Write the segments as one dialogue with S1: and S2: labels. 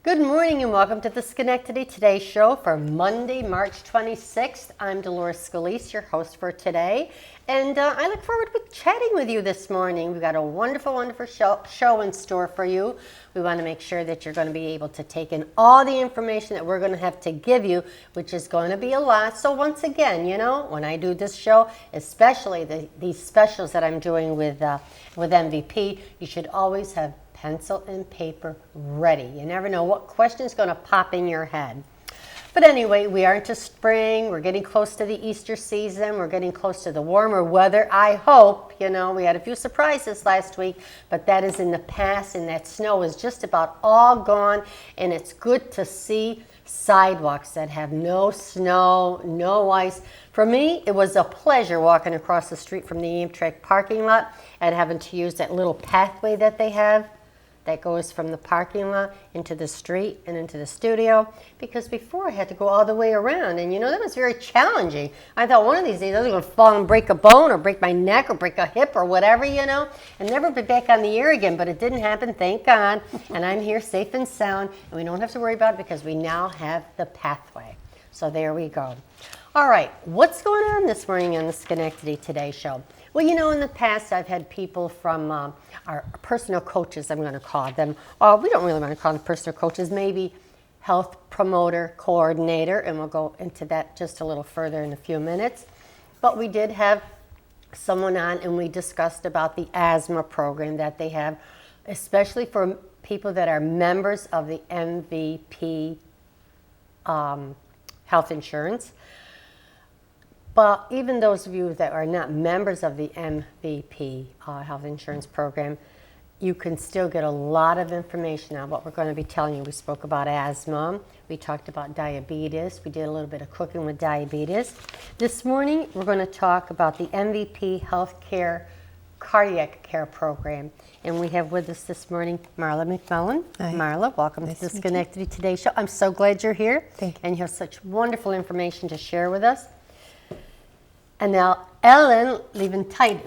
S1: Good morning and welcome to the Schenectady Today show for Monday, March 26th. I'm Dolores Scalise, your host for today, and I look forward to chatting with you this morning. We've got a wonderful show in store for you. We want to make sure that you're going to be able to take in all the information that we're going to have to give you, which is going to be a lot. So once again, you know, when I do this show, especially these specials that I'm doing with MVP, you should always have pencil and paper ready. You never know what question is going to pop in your head. But anyway, we are into spring. We're getting close to the Easter season. We're getting close to the warmer weather. I hope, you know, we had a few surprises last week, but that is in the past, and that snow is just about all gone, and it's good to see sidewalks that have no snow, no ice. For me, it was a pleasure walking across the street from the Amtrak parking lot and having to use that little pathway that they have that goes from the parking lot into the street and into the studio, because before I had to go all the way around, and you know, that was very challenging. I thought one of these days I was going to fall and break a bone or break my neck or break a hip or whatever, you know, and never be back on the air again, but it didn't happen, thank God, and I'm here safe and sound, and we don't have to worry about it because we now have the pathway. So there we go. All right, what's going on this morning on the Schenectady Today show? Well, you know, in the past, I've had people from our personal coaches, I'm going to call them. We don't really want to call them personal coaches, maybe health promoter, coordinator, and we'll go into that just a little further in a few minutes. But we did have someone on, and we discussed about the asthma program that they have, especially for people that are members of the MVP health insurance. But even those of you that are not members of the MVP health insurance program, you can still get a lot of information on what we're going to be telling you. We spoke about asthma. We talked about diabetes. We did a little bit of cooking with diabetes. This morning, we're going to talk about the MVP Healthcare Cardiac Care Program. And we have with us this morning Marla McMullin.
S2: Hi.
S1: Marla, welcome to the Schenectady Today show. I'm so glad you're here.
S2: Thank you.
S1: And you have such wonderful information to share with us. And now Ellen, Levenitis.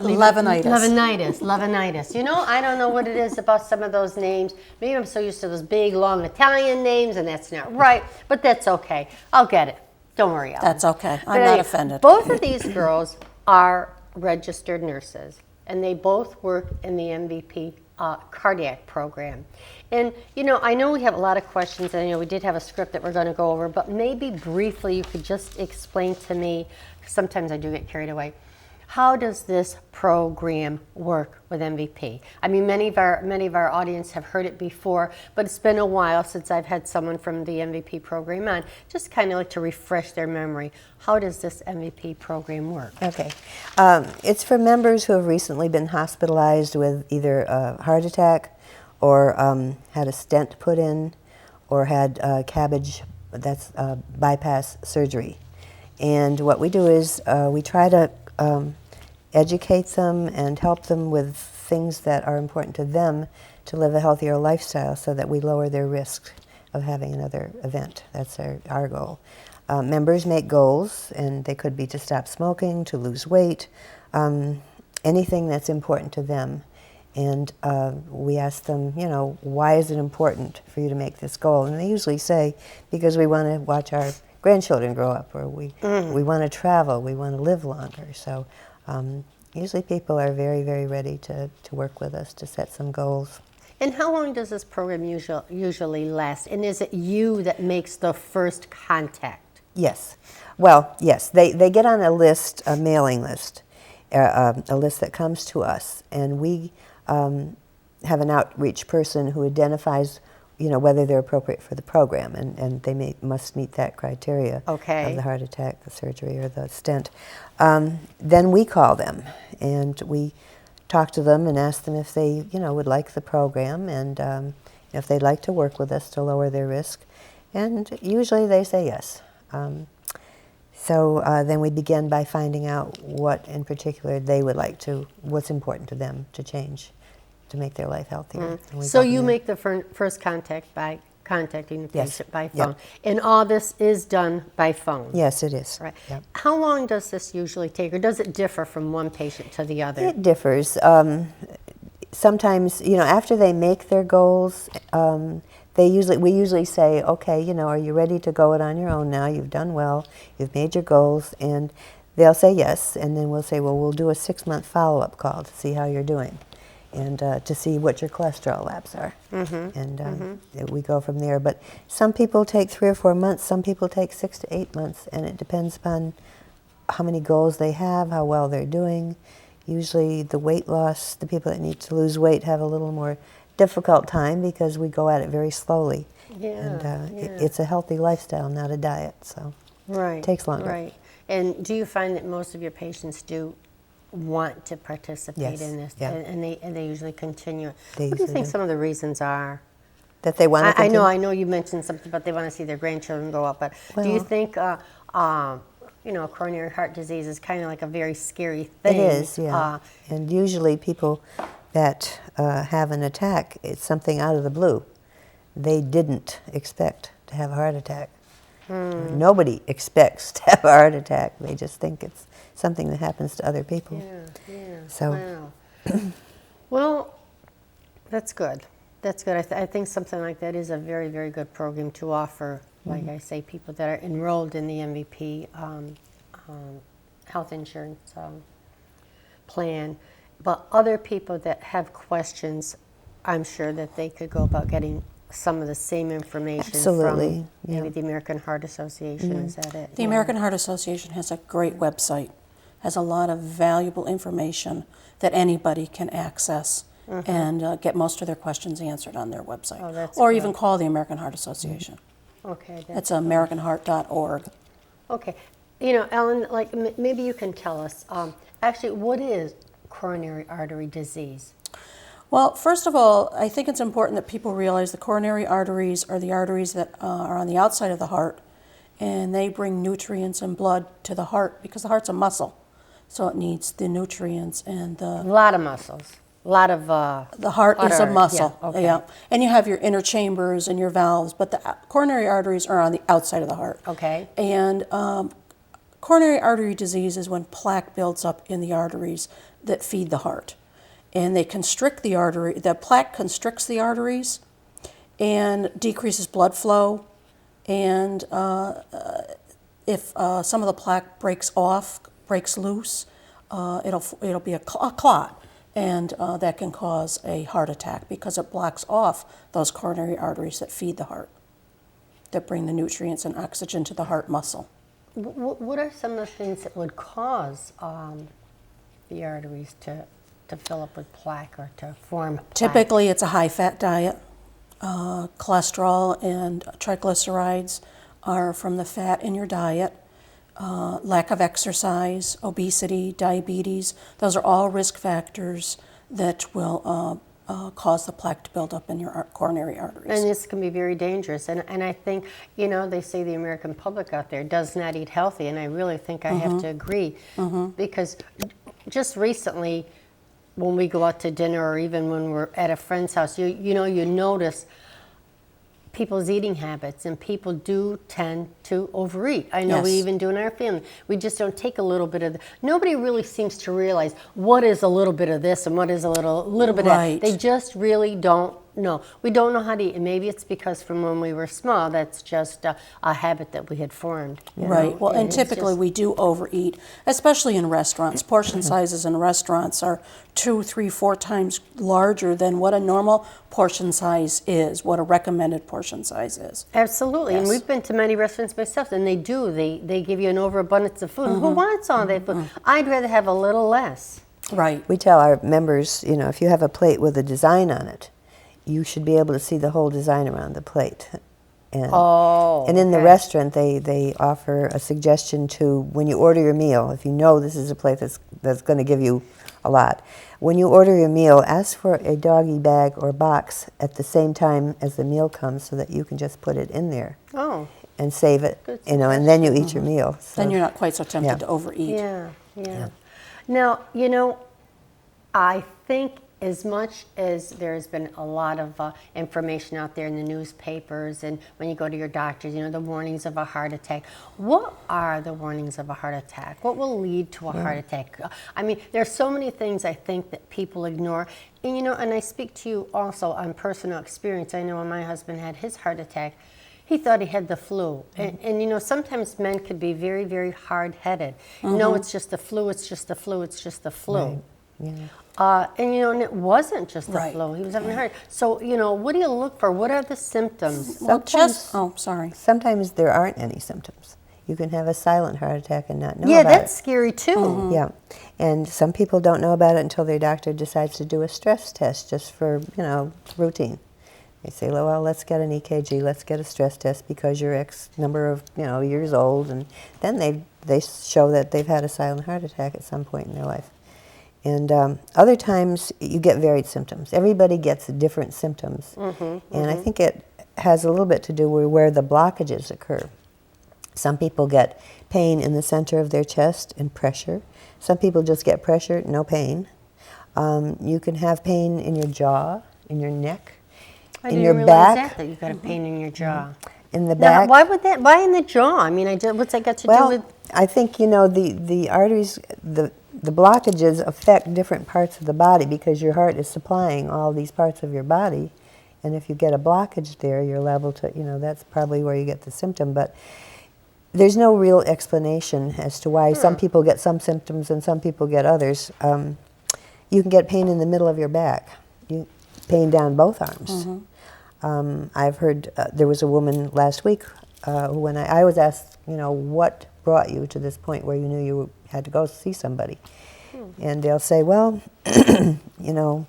S1: You know, I don't know what it is about some of those names. Maybe I'm so used to those big, long Italian names, and that's not right. But that's okay. I'll get it. Don't worry, Ellen.
S2: That's okay. I'm not offended.
S1: Both of these girls are registered nurses, and they both work in the MVP cardiac program. And, you know, I know we have a lot of questions, and, you know, we did have a script that we're going to go over, but maybe briefly you could just explain to me, sometimes I do get carried away, how does this program work with MVP? I mean, many of our audience have heard it before, but it's been a while since I've had someone from the MVP program on. Just kind of like to refresh their memory. How does this MVP program work?
S2: Okay. It's for members who have recently been hospitalized with either a heart attack or had a stent put in or had CABG, that's bypass surgery. And what we do is we try to educate them and help them with things that are important to them to live a healthier lifestyle so that we lower their risk of having another event. That's our goal. Members make goals, and they could be to stop smoking, to lose weight, anything that's important to them. And we ask them, you know, why is it important for you to make this goal? And they usually say, because we want to watch our grandchildren grow up, or we want to travel, we want to live longer. So usually people are very, very ready to work with us to set some goals.
S1: And how long does this program usually last? And is it you that makes the first contact?
S2: Yes. Well, yes. They get on a list, a mailing list, a list that comes to us, and we have an outreach person who identifies, you know, whether they're appropriate for the program, and they must meet that criteria of the heart attack, the surgery, or the stent. Then we call them, and we talk to them and ask them if they, you know, would like the program, and if they'd like to work with us to lower their risk. And usually they say yes. So then we begin by finding out what in particular they would like to, what's important to them to change to make their life healthier.
S1: So you make the first contact by contacting the patient by phone. Yep. And all this is done by phone?
S2: Yes, it is.
S1: Right.
S2: Yep.
S1: How long does this usually take, or does it differ from one patient to the other?
S2: It differs. Sometimes, you know, after they make their goals, we usually say, okay, are you ready to go it on your own now? You've done well, you've made your goals, and they'll say yes, and then we'll say, well, we'll do a 6-month follow-up call to see how you're doing, and to see what your cholesterol labs are, and we go from there. But some people take 3 or 4 months, some people take 6 to 8 months, and it depends upon how many goals they have, how well they're doing. Usually the weight loss, the people that need to lose weight have a little more difficult time because we go at it very slowly. It's a healthy lifestyle, not a diet, so it takes longer.
S1: Right. And do you find that most of your patients do want to participate in this?
S2: Yeah.
S1: And they usually continue.
S2: They
S1: What do you
S2: usually
S1: think
S2: do.
S1: some of the reasons are?
S2: That they want to continue?
S1: I know you mentioned something about they want to see their grandchildren grow up, but do you think coronary heart disease is kind of like a very scary thing?
S2: It is, yeah. And usually people that have an attack, it's something out of the blue. They didn't expect to have a heart attack. Nobody expects to have a heart attack. They just think it's something that happens to other people. So,
S1: well, that's good. That's good. I think something like that is a very, very good program to offer, like I say, people that are enrolled in the MVP health insurance plan. But other people that have questions, I'm sure that they could go about getting some of the same information
S2: Absolutely,
S1: from maybe the American Heart Association. Is that it?
S3: The American Heart Association has a great website, has a lot of valuable information that anybody can access and get most of their questions answered on their website.
S1: Oh, that's
S3: or
S1: good.
S3: even call the American Heart Association.
S1: Okay.
S3: It's americanheart.org.
S1: Okay. Ellen, like maybe you can tell us, actually, what is coronary artery disease?
S3: Well, first of all, I think it's important that people realize the coronary arteries are the arteries that are on the outside of the heart, and they bring nutrients and blood to the heart because the heart's a muscle, so it needs the nutrients and
S1: A lot of muscles. A lot of
S3: the heart is a muscle.
S1: Yeah, okay.
S3: And you have your inner chambers and your valves, but the coronary arteries are on the outside of the heart.
S1: Okay.
S3: And coronary artery disease is when plaque builds up in the arteries that feed the heart. And they constrict the artery, the plaque constricts the arteries and decreases blood flow. And if some of the plaque breaks loose, it'll be a clot. And that can cause a heart attack because it blocks off those coronary arteries that feed the heart, that bring the nutrients and oxygen to the heart muscle.
S1: What are some of the things that would cause the arteries to fill up with plaque or to form plaque?
S3: Typically, it's a high-fat diet. Cholesterol and triglycerides are from the fat in your diet. Lack of exercise, obesity, diabetes, those are all risk factors that will cause the plaque to build up in your coronary arteries.
S1: And this can be very dangerous. And I think, they say the American public out there does not eat healthy, and I really think I have to agree. Because just recently, when we go out to dinner or even when we're at a friend's house, you notice people's eating habits, and people do tend to overeat. I know we even do in our family. We just don't take a little bit of nobody really seems to realize what is a little bit of this and what is a little bit of that. They just really don't know. We don't know how to eat, and maybe it's because from when we were small, that's just a habit that we had formed.
S3: Right. Well, and typically we do overeat, especially in restaurants. Portion sizes in restaurants are 2, 3, 4 times larger than what a normal portion size is, what a recommended portion size is.
S1: Absolutely. And we've been to many restaurants myself, and they give you an overabundance of food. Who wants all that food? I'd rather have a little less.
S3: Right.
S2: we tell our members, if you have a plate with a design on it, you should be able to see the whole design around the plate. And in the restaurant, they offer a suggestion to, when you order your meal, if you know this is a plate that's going to give you a lot, when you order your meal, ask for a doggy bag or box at the same time as the meal comes so that you can just put it in there and save it, and then you eat your meal. So.
S3: Then you're not quite so tempted to overeat.
S1: Yeah. Now, I think as much as there's been a lot of information out there in the newspapers and when you go to your doctors, the warnings of a heart attack. What are the warnings of a heart attack? What will lead to a heart attack? I mean, there are so many things I think that people ignore, And and I speak to you also on personal experience. I know when my husband had his heart attack, he thought he had the flu. And sometimes men could be very, very hard-headed. No, it's just the flu, it's just the flu, it's just the flu.
S2: Right. Yeah.
S1: And it wasn't just the
S3: Right.
S1: flu. He was having heart. So, what do you look for? What are the symptoms?
S3: Well, sorry.
S2: Sometimes there aren't any symptoms. You can have a silent heart attack and not know
S1: Yeah,
S2: about
S1: that's
S2: it.
S1: scary too.
S2: Yeah, and some people don't know about it until their doctor decides to do a stress test just for, routine. They say, well, let's get an EKG, let's get a stress test because you're X number of, years old, and then they show that they've had a silent heart attack at some point in their life. And other times you get varied symptoms. Everybody gets different symptoms, and I think it has a little bit to do with where the blockages occur. Some people get pain in the center of their chest and pressure. Some people just get pressure, no pain. You can have pain in your jaw, in your neck, in your back,
S1: that you got a pain in your jaw.
S2: in the
S1: Now,
S2: back.
S1: why in the jaw? I mean, what's that got to do with?
S2: I think the arteries, the blockages affect different parts of the body because your heart is supplying all these parts of your body, and if you get a blockage there, you're liable to, that's probably where you get the symptom. But there's no real explanation as to why some people get some symptoms and some people get others. You can get pain in the middle of your back, pain down both arms. I've heard there was a woman last week who, when I was asked, what brought you to this point where you knew you had to go see somebody, and they'll say, well, the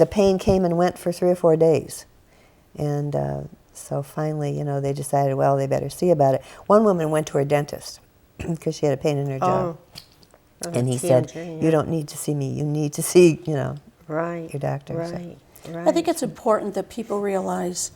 S2: pain came and went for 3 or 4 days, and so finally, they decided, well, they better see about it. One woman went to her dentist because she had a pain in her jaw. And he said, you don't need to see me, you need to see,
S1: Right.
S2: your doctor.
S1: Right.
S3: I think it's important that people realize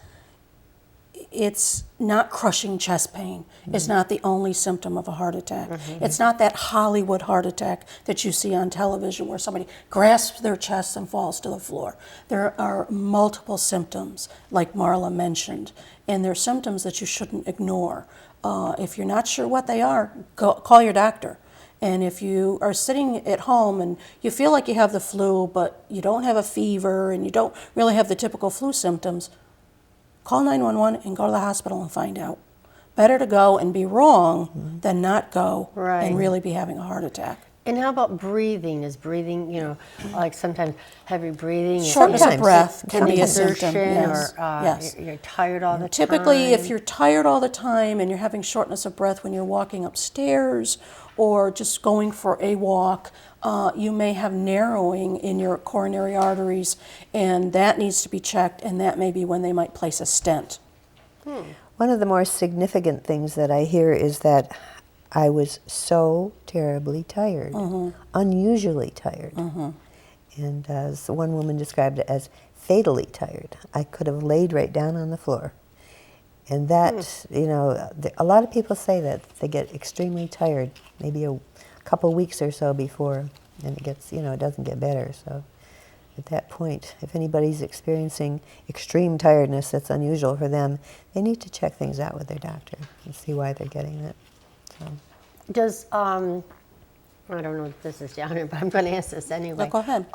S3: it's not crushing chest pain. It's not the only symptom of a heart attack. It's not that Hollywood heart attack that you see on television where somebody grasps their chest and falls to the floor. There are multiple symptoms, like Marla mentioned, and they're symptoms that you shouldn't ignore. If you're not sure what they are, call your doctor. And if you are sitting at home and you feel like you have the flu, but you don't have a fever and you don't really have the typical flu symptoms, call 911 and go to the hospital and find out. Better to go and be wrong than not go and really be having a heart attack.
S1: And how about breathing? Is breathing, like sometimes heavy breathing?
S3: Shortness of breath can be a
S1: exertion,
S3: symptom.
S1: or
S3: Yes.
S1: you're tired all the time.
S3: Typically, if you're tired all the time and you're having shortness of breath when you're walking upstairs or just going for a walk, you may have narrowing in your coronary arteries, and that needs to be checked, and that may be when they might place a stent.
S2: One of the more significant things that I hear is that I was so terribly tired, unusually tired. And so one woman described it as fatally tired. I could have laid right down on the floor. And that, a lot of people say that they get extremely tired, maybe a couple weeks or so before, and it gets, it doesn't get better. So at that point, if anybody's experiencing extreme tiredness that's unusual for them, they need to check things out with their doctor and see why they're getting it. So.
S1: Does, I don't know if this is down here, but I'm going to ask this anyway.
S3: No, go ahead.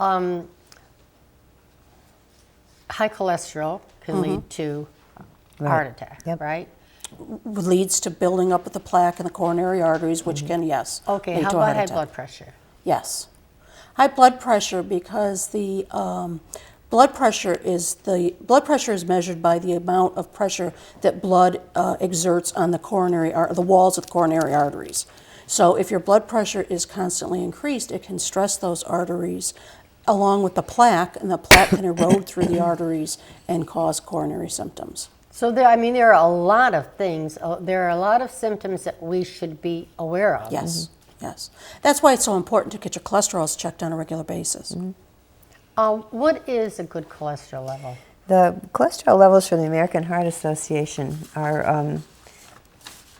S1: High cholesterol can lead to a heart attack, right?
S3: Leads to building up of the plaque in the coronary arteries, which can, yes,
S1: Okay,
S3: lead
S1: how
S3: to a
S1: about
S3: heart
S1: high
S3: attack.
S1: blood pressure?
S3: Yes. High blood pressure, because the blood pressure is measured by the amount of pressure that blood exerts on the the walls of the coronary arteries. So if your blood pressure is constantly increased, it can stress those arteries along with the plaque, and the plaque can erode through the arteries and cause coronary symptoms.
S1: So there are a lot of things. There are a lot of symptoms that we should be aware of.
S3: Yes, yes. That's why it's so important to get your cholesterols checked on a regular basis.
S1: What is a good cholesterol level?
S2: The cholesterol levels from the American Heart Association are,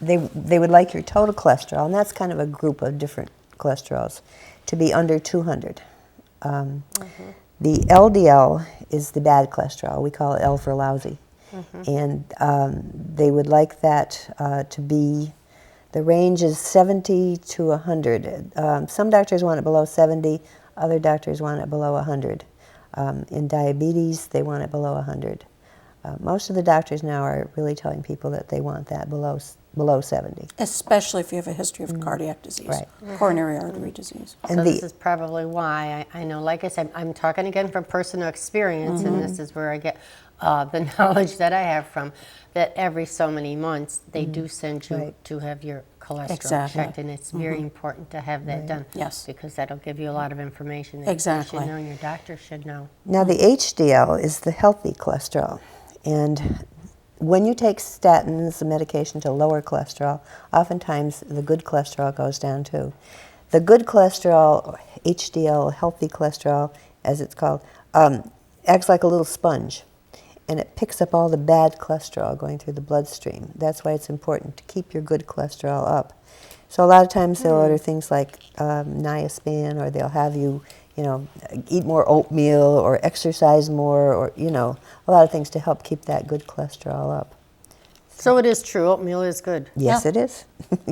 S2: they would like your total cholesterol, and that's kind of a group of different cholesterols, to be under 200. The LDL is the bad cholesterol. We call it L for lousy. And they would like that to be, the range is 70 to 100. Some doctors want it below 70, other doctors want it below 100. In diabetes, they want it below 100. Most of the doctors now are really telling people that they want that below 70.
S3: Especially if you have a history of cardiac disease,
S2: Right.
S3: coronary artery disease.
S2: And
S1: So this is probably why I know, like I said, I'm talking again from personal experience, and this is where I get the knowledge that I have from, that every so many months they do send you to have your cholesterol checked, and it's very important to have that done.
S3: Yes.
S1: Because that'll give you a lot of information that
S3: Exactly.
S1: you should know and your doctor should know.
S2: Now the HDL is the healthy cholesterol, and when you take statins, the medication to lower cholesterol, oftentimes the good cholesterol goes down too. The good cholesterol, HDL, healthy cholesterol, as it's called, acts like a little sponge, and it picks up all the bad cholesterol going through the bloodstream. That's why it's important to keep your good cholesterol up. So a lot of times they'll order things like niacin, or they'll have you, eat more oatmeal or exercise more, or, a lot of things to help keep that good cholesterol up.
S1: So it is true, oatmeal is good.
S2: Yes,
S3: Yeah.
S2: it is.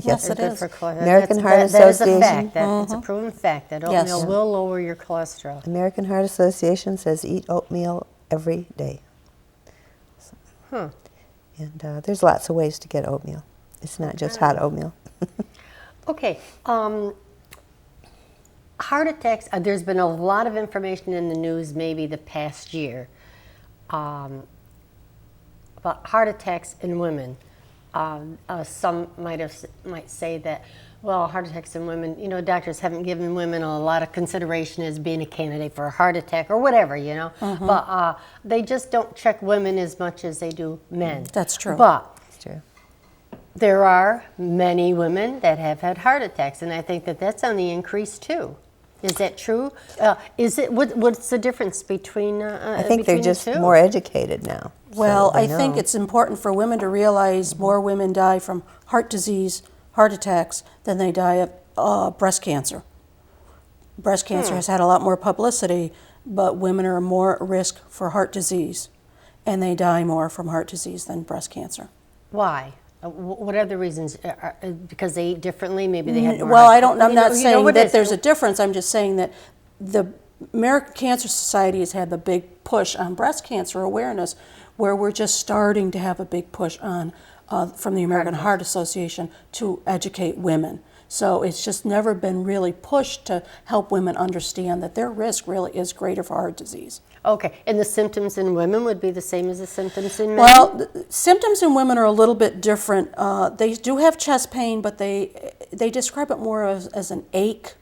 S3: Yes, it
S1: Good
S3: is.
S1: for cholesterol.
S2: American Heart
S1: That is a
S2: Association.
S1: fact. It's a proven fact that
S3: Yes.
S1: oatmeal will lower your cholesterol.
S2: American Heart Association says eat oatmeal every day.
S1: Huh.
S2: And there's lots of ways to get oatmeal. It's not just hot oatmeal.
S1: Okay, heart attacks, there's been a lot of information in the news maybe the past year about heart attacks in women. Some might say that, well, heart attacks in women, doctors haven't given women a lot of consideration as being a candidate for a heart attack or whatever, But they just don't check women as much as they do men.
S3: That's true.
S1: But
S2: It's true.
S1: there are many women that have had heart attacks, and I think that that's on the increase too. Is that true? What's the difference between
S2: I think they're
S1: between
S2: just
S1: the two?
S2: more educated now.
S3: Well,
S2: so they
S3: I think
S2: know.
S3: it's important for women to realize more women die from heart disease, heart attacks, than they die of breast cancer. Breast cancer has had a lot more publicity, but women are more at risk for heart disease, and they die more from heart disease than breast cancer.
S1: Why? What are the reasons? Because they eat differently? Maybe they had more.
S3: Well,
S1: heart-
S3: I'm not saying
S1: what
S3: that
S1: is-
S3: there's a difference. I'm just saying that the American Cancer Society has had the big push on breast cancer awareness, where we're just starting to have a big push on from the American Heart Association to educate women. So it's just never been really pushed to help women understand that their risk really is greater for heart disease.
S1: Okay, and the symptoms in women would be the same as the symptoms in men?
S3: Well, the symptoms in women are a little bit different. They do have chest pain, but they describe it more as an ache,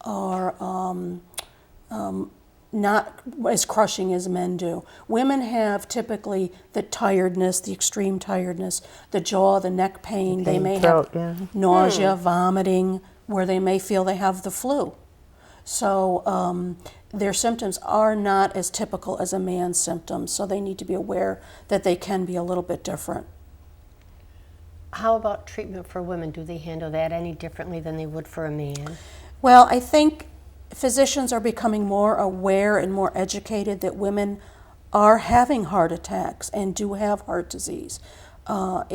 S3: or not as crushing as men do. Women have typically the tiredness, the extreme tiredness, the jaw, the neck pain. They may
S2: throat,
S3: have
S2: yeah.
S3: nausea, vomiting, where they may feel they have the flu. So their symptoms are not as typical as a man's symptoms, so they need to be aware that they can be a little bit different.
S1: How about treatment for women? Do they handle that any differently than they would for a man?
S3: Well, I think physicians are becoming more aware and more educated that women are having heart attacks and do have heart disease.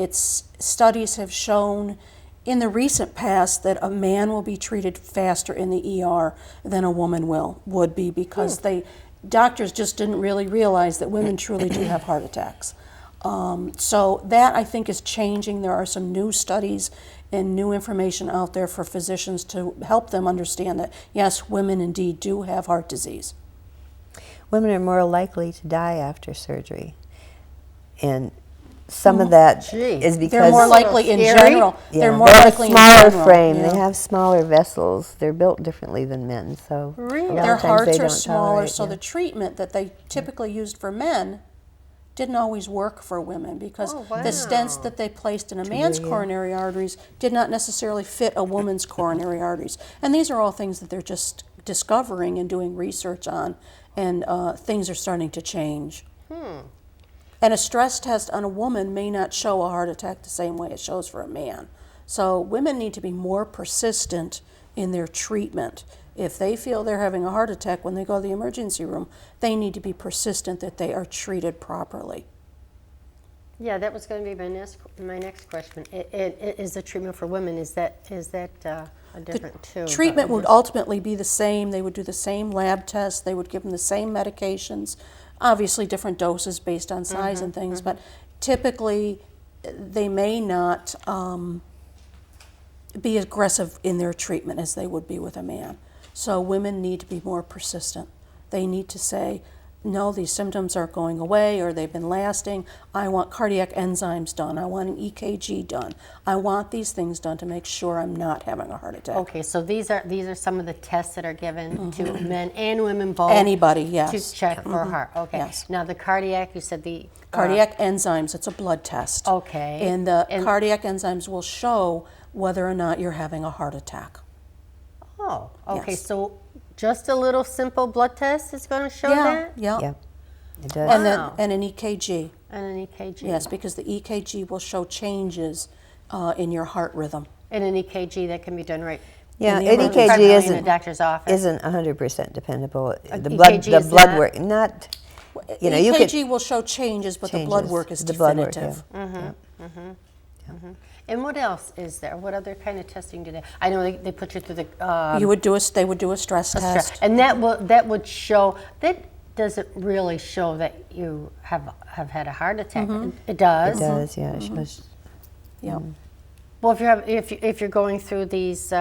S3: Studies have shown in the recent past that a man will be treated faster in the ER than a woman would be, because doctors just didn't really realize that women truly do have heart attacks. So that, I think, is changing. There are some new studies and new information out there for physicians to help them understand that, yes, women indeed do have heart disease.
S2: Women are more likely to die after surgery. And some of that is because
S3: They're more likely in
S1: Scary.
S3: general.
S2: yeah,
S3: They're more
S2: they have
S3: likely in
S2: smaller
S3: general.
S2: frame.
S3: Yeah.
S2: They have smaller vessels. They're built differently than men. So
S1: Really?
S2: a lot
S3: Their
S2: of times
S3: hearts
S2: they
S3: are
S2: don't
S3: smaller,
S2: tolerate,
S3: so
S2: yeah.
S3: the treatment that they typically used for men didn't always work for women, because
S1: Oh, wow.
S3: the stents that they placed in a man's coronary arteries did not necessarily fit a woman's coronary arteries. And these are all things that they're just discovering and doing research on, and things are starting to change. And a stress test on a woman may not show a heart attack the same way it shows for a man. So women need to be more persistent in their treatment. If they feel they're having a heart attack when they go to the emergency room, they need to be persistent that they are treated properly.
S1: Yeah, that was going to be my next question. Is the treatment for women, is that a different too?
S3: Treatment would ultimately be the same. They would do the same lab tests. They would give them the same medications, obviously different doses based on size and things, but typically they may not be aggressive in their treatment as they would be with a man. So women need to be more persistent. They need to say, no, these symptoms aren't going away, or they've been lasting. I want cardiac enzymes done. I want an EKG done. I want these things done to make sure I'm not having a heart attack.
S1: Okay, so these are some of the tests that are given to men and women both.
S3: Anybody, yes.
S1: To check for heart. Okay.
S3: Yes.
S1: Now the cardiac, you said the
S3: Cardiac enzymes, it's a blood test.
S1: Okay.
S3: And the cardiac enzymes will show whether or not you're having a heart attack.
S1: Oh, okay.
S3: Yes.
S1: So just a little simple blood test is going to show that?
S3: Yeah.
S2: Yeah, it does.
S3: And then
S1: Wow.
S3: and an EKG.
S1: And an EKG.
S3: Yes, because the EKG will show changes in your heart rhythm.
S1: And an EKG that can be done right.
S2: Yeah,
S3: in the
S2: an
S3: emergency
S2: EKG
S1: primarily in
S2: isn't
S1: a doctor's office.
S2: isn't 100% dependable. The
S1: EKG
S2: blood
S1: is
S2: blood
S1: not?
S2: work, not. You know, you
S3: EKG
S2: can
S3: will show changes, but the blood
S2: changes.
S3: work is
S2: The blood work,
S3: definitive.
S1: And what else is there? What other kind of testing do they? I know they put you through the
S3: They would do a stress test.
S1: and that would show that doesn't really show that you have had a heart attack. It does.
S2: It does, yeah. It shows.
S3: Yeah.
S1: Well, if you're going through these.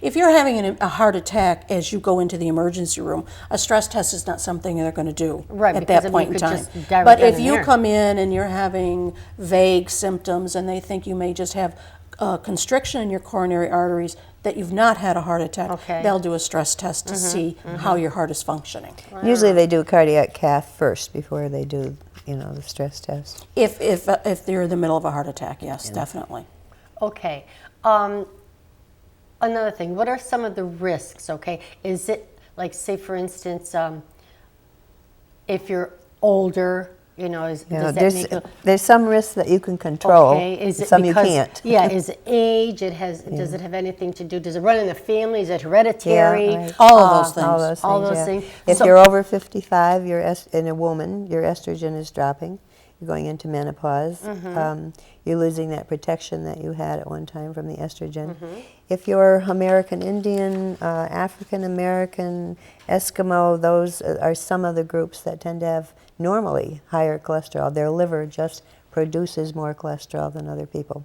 S3: If you're having a heart attack as you go into the emergency room, a stress test is not something they're going to do
S1: Right,
S3: at
S1: because
S3: that
S1: then
S3: point
S1: you
S3: in
S1: could
S3: time.
S1: just dive
S3: But
S1: right
S3: if
S1: in
S3: you
S1: there.
S3: come in and you're having vague symptoms and they think you may just have constriction in your coronary arteries, that you've not had a heart attack,
S1: Okay.
S3: they'll do a stress test to see how your heart is functioning.
S2: Usually they do a cardiac cath first before they do, the stress test.
S3: If they're in the middle of a heart attack, yes, definitely.
S1: Okay. Another thing, what are some of the risks, okay? Is it, like, say, for instance, if you're older, does that make you...
S2: There's some risks that you can control,
S1: Okay, is it
S2: some
S1: because,
S2: you can't.
S1: Yeah, is it age? Does it have anything to do? Does it run in the family? Is it hereditary?
S2: Yeah, right.
S3: All of those things.
S2: All those things,
S1: All those
S2: yeah.
S1: things.
S2: If
S1: So-
S2: you're over 55, in a woman, your estrogen is dropping. You're going into menopause. You're losing that protection that you had at one time from the estrogen. If you're American Indian, African American, Eskimo, those are some of the groups that tend to have normally higher cholesterol. Their liver just produces more cholesterol than other people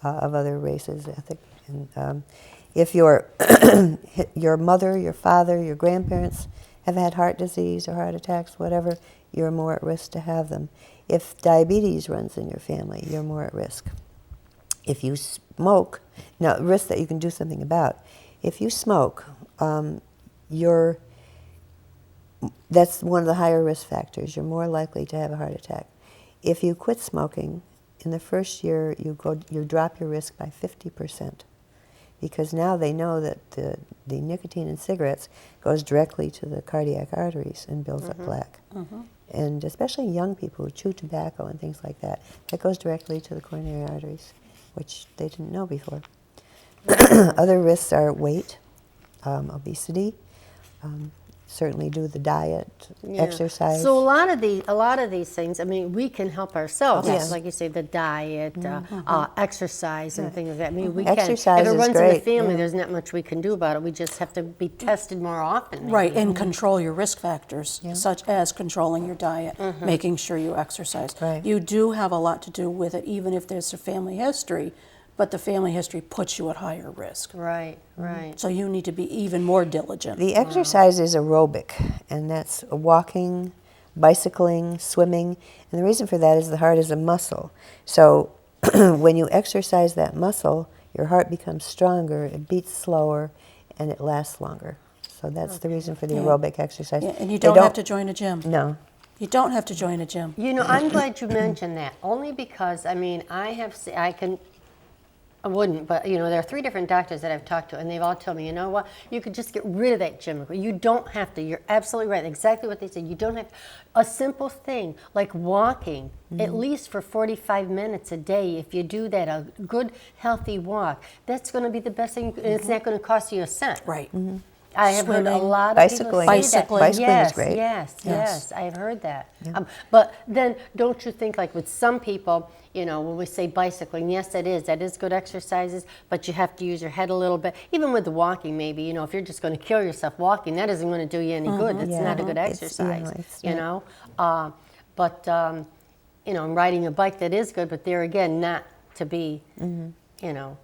S2: of other races, ethnic. And, if your your mother, your father, your grandparents have had heart disease or heart attacks, whatever, you're more at risk to have them. If diabetes runs in your family, you're more at risk. If you smoke, now risk that you can do something about. If you smoke, that's one of the higher risk factors. You're more likely to have a heart attack. If you quit smoking, in the first year you drop your risk by 50%. Because now they know that the nicotine in cigarettes goes directly to the cardiac arteries and builds up plaque. And especially young people who chew tobacco and things like that, that goes directly to the coronary arteries, which they didn't know before. Other risks are weight, obesity, certainly do the diet, exercise.
S1: So a lot of these things, I mean, we can help ourselves.
S2: Yes.
S1: Like you say, the diet, exercise, and things like that. I mean, we
S2: Exercise
S1: can. If
S2: is
S1: it runs in the
S2: great,
S1: family, there's not much we can do about it. We just have to be tested more often. maybe.
S3: Right, and control your risk factors, such as controlling your diet, making sure you exercise.
S2: Right.
S3: You do have a lot to do with it, even if there's a family history, but the family history puts you at higher risk.
S1: Right, right.
S3: So you need to be even more diligent.
S2: The exercise is aerobic, and that's walking, bicycling, swimming. And the reason for that is the heart is a muscle. So when you exercise that muscle, your heart becomes stronger, it beats slower, and it lasts longer. So that's the reason for the aerobic exercise.
S3: Yeah, and you
S2: They
S3: don't have to join a gym.
S2: No.
S3: You don't have to join a gym.
S1: I'm glad you mentioned that, only because, I mean, I wouldn't, but there are 3 different doctors that I've talked to, and they've all told me, you know what, you could just get rid of that gym. You don't have to. You're absolutely right. Exactly what they said. You don't have to. A simple thing like walking, at least for 45 minutes a day. If you do that, a good healthy walk, that's going to be the best thing. And it's not going to cost you a cent.
S3: Right.
S1: I have heard a
S3: swimming,
S1: lot of
S2: bicycling.
S1: people say that.
S3: Bicycling
S2: is
S1: Yes,
S2: great.
S1: yes, I have heard that. But then, don't you think, like with some people, you know, when we say bicycling, yes, that is good exercises, but you have to use your head a little bit. Even with the walking, maybe, you know, if you're just going to kill yourself walking, that isn't going to do you any good. That's not a good exercise, you know. You know, and riding a bike, that is good, but there again, not to be, you know.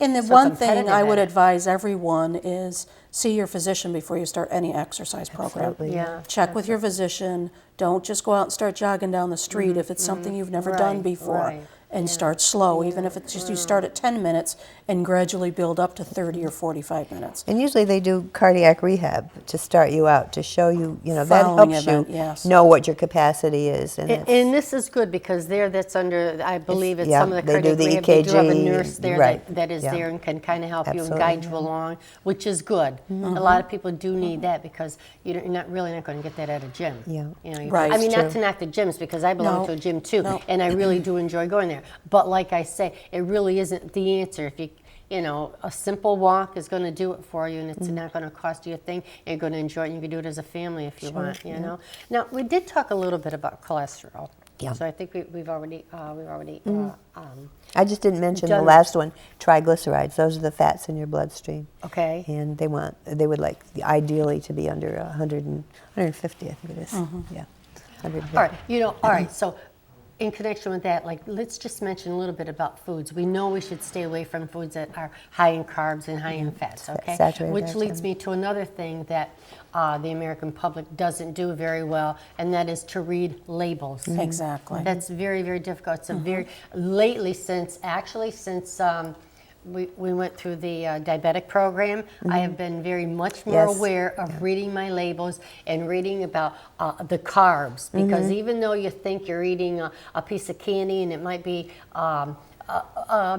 S3: And the
S1: so
S3: one thing
S1: competitive
S3: I
S1: at
S3: would
S1: it.
S3: advise everyone is see your physician before you start any exercise program.
S2: Absolutely.
S1: Yeah.
S3: Check with your physician. Don't just go out and start jogging down the street if it's something you've never done
S1: Right,
S3: before.
S1: right.
S3: And start slow, even if it's just you start at 10 minutes and gradually build up to 30 or 45 minutes.
S2: And usually they do cardiac rehab to start you out, to show you, you know, that
S3: Following
S2: helps
S3: event,
S2: you
S3: yes.
S2: know what your capacity is. And,
S1: And this is good because that's under, I believe it's
S2: yeah,
S1: some of the
S2: they do
S1: cardiac
S2: the
S1: rehab, they do have a
S2: EKG,
S1: nurse there
S2: right,
S1: that is
S2: yeah.
S1: there and can kind of help you and
S2: Absolutely,
S1: guide you
S2: yeah.
S1: along, which is good. A lot of people do need that because you're not going to get that at a gym.
S2: Yeah.
S1: You know,
S3: Right.
S1: I mean, not
S2: True.
S1: to knock the gyms because I belong
S3: No,
S1: to a gym too,
S3: no.
S1: and I really do enjoy going there. But like I say, it really isn't the answer. If you know, a simple walk is going to do it for you, and it's not going to cost you a thing. You're going to enjoy it, and you can do it as a family if you want, you know. Now, we did talk a little bit about cholesterol.
S2: Yeah.
S1: So I think we've already
S2: I just didn't mention the
S1: Done.
S2: last one, triglycerides. Those are the fats in your bloodstream.
S1: okay.
S2: And they would like ideally to be under 150, I think it is. Yeah, 150.
S1: All right. You know. All right. So, in connection with that, like, let's just mention a little bit about foods. We know we should stay away from foods that are high in carbs and high in fats. Okay.
S2: Saturated
S1: Which
S2: fats,
S1: leads me to another thing that the American public doesn't do very well, and that is to read labels.
S3: Exactly.
S1: That's very, very difficult. It's a very lately since we went through the diabetic program. I have been very much more
S2: Yes.
S1: aware of reading my labels and reading about the carbs, because even though you think you're eating a piece of candy and it might be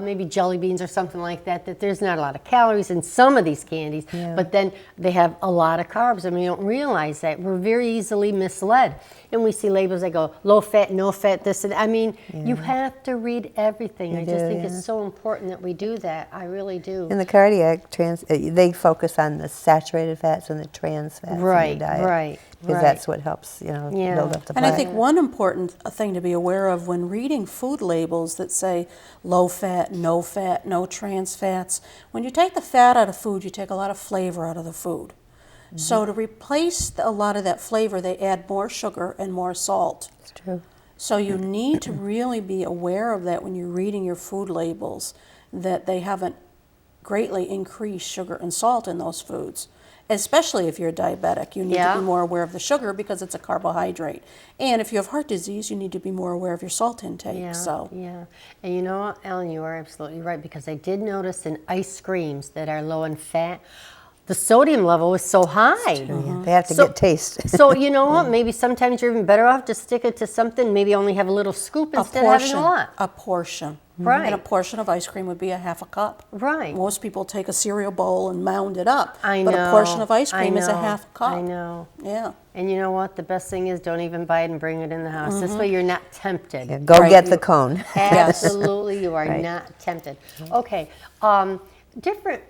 S1: maybe jelly beans or something like that, that there's not a lot of calories in some of these candies, but then they have a lot of carbs, and we don't realize that. We're very easily misled. And we see labels that go low fat, no fat, this and that. I mean, you have to read everything. I just think it's so important that we do that. I really do.
S2: In the cardiac, they focus on the saturated fats and the trans fats in
S1: Right,
S2: your diet.
S1: right,
S2: Because
S1: right.
S2: that's what helps, you know,
S1: Yeah.
S2: build up the
S3: And I
S2: plaque.
S3: think one important thing to be aware of when reading food labels that say low fat, no trans fats, when you take the fat out of food, you take a lot of flavor out of the food. So to replace a lot of that flavor, they add more sugar and more salt.
S2: It's true.
S3: So you need to really be aware of that when you're reading your food labels, that they haven't greatly increased sugar and salt in those foods. Especially if you're diabetic, you need to be more aware of the sugar because it's a carbohydrate. And if you have heart disease, you need to be more aware of your salt intake.
S1: Yeah. And you know what, Ellen, you are absolutely right, because I did notice in ice creams that are low in fat, the sodium level was so high.
S2: Yeah, they have to get taste.
S1: So you know what? Maybe sometimes you're even better off just stick it to something. Maybe only have a little scoop instead of having a lot.
S3: A portion.
S1: Right.
S3: And a portion of ice cream would be a half a cup.
S1: Right.
S3: Most people take a cereal bowl and mound it up.
S1: I
S3: But
S1: know.
S3: a portion of ice
S1: I
S3: cream is a
S1: know,
S3: half a cup.
S1: I know.
S3: Yeah.
S1: And you know what? The best thing is don't even buy it and bring it in the house. This way you're not tempted.
S2: Yeah, go
S3: Right.
S2: get the cone.
S1: Absolutely, you are
S2: Right.
S1: not tempted. Okay, different.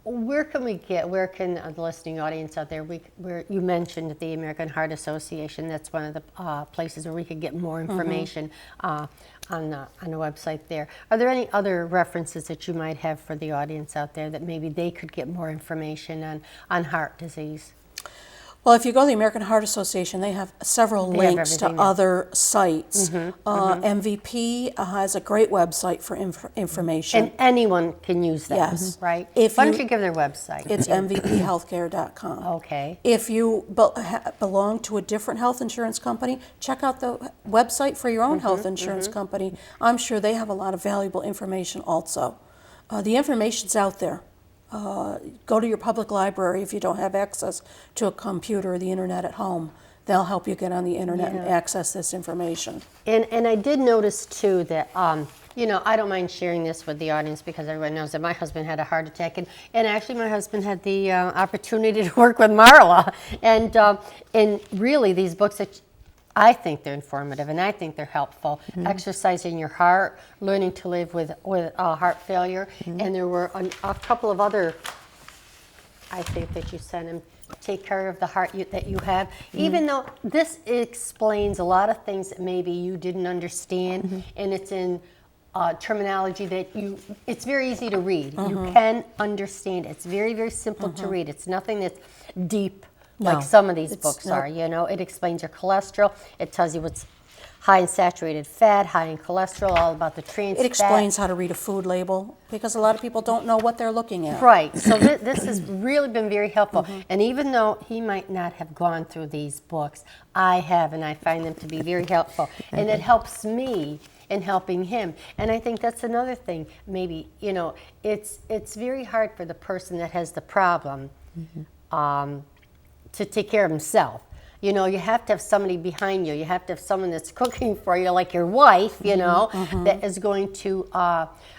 S1: Where can the listening audience out there? Where you mentioned the American Heart Association. That's one of the places where we could get more information on the website there. Are there any other references that you might have for the audience out there that maybe they could get more information on heart disease?
S3: Well, if you go to the American Heart Association, they have several
S1: They have
S3: links to
S1: everything there.
S3: other sites. MVP has a great website for information.
S1: And anyone can use that,
S3: Yes.
S1: right?
S3: If
S1: Why don't
S3: you-
S1: you give their website?
S3: It's mvphealthcare.com.
S1: Okay.
S3: If you belong to a different health insurance company, check out the website for your own health insurance company. I'm sure they have a lot of valuable information also. The information's out there. Go to your public library if you don't have access to a computer or the internet at home. They'll help you get on the internet and access this information.
S1: And I did notice too that you know, I don't mind sharing this with the audience because everyone knows that my husband had a heart attack, and actually my husband had the opportunity to work with Marla, and really these books that I think they're informative and I think they're helpful. Exercising your heart, learning to live with heart failure, and there were a couple of other I think that you send him. Take care of the heart that you have, even though this explains a lot of things that maybe you didn't understand, and it's in terminology that it's very easy to read. You can understand it. It's very, very simple to read. It's nothing that's deep like some of these books are. You know, it explains your cholesterol. It tells you what's high in saturated fat, high in cholesterol, all about the trans fat.
S3: It explains how to read a food label, because a lot of people don't know what they're looking at.
S1: Right. So this has really been very helpful. And even though he might not have gone through these books, I have, and I find them to be very helpful. And it helps me in helping him. And I think that's another thing. Maybe, you know, it's very hard for the person that has the problem to take care of himself. You know, you have to have somebody behind you. You have to have someone that's cooking for you, like your wife, you know, that is going to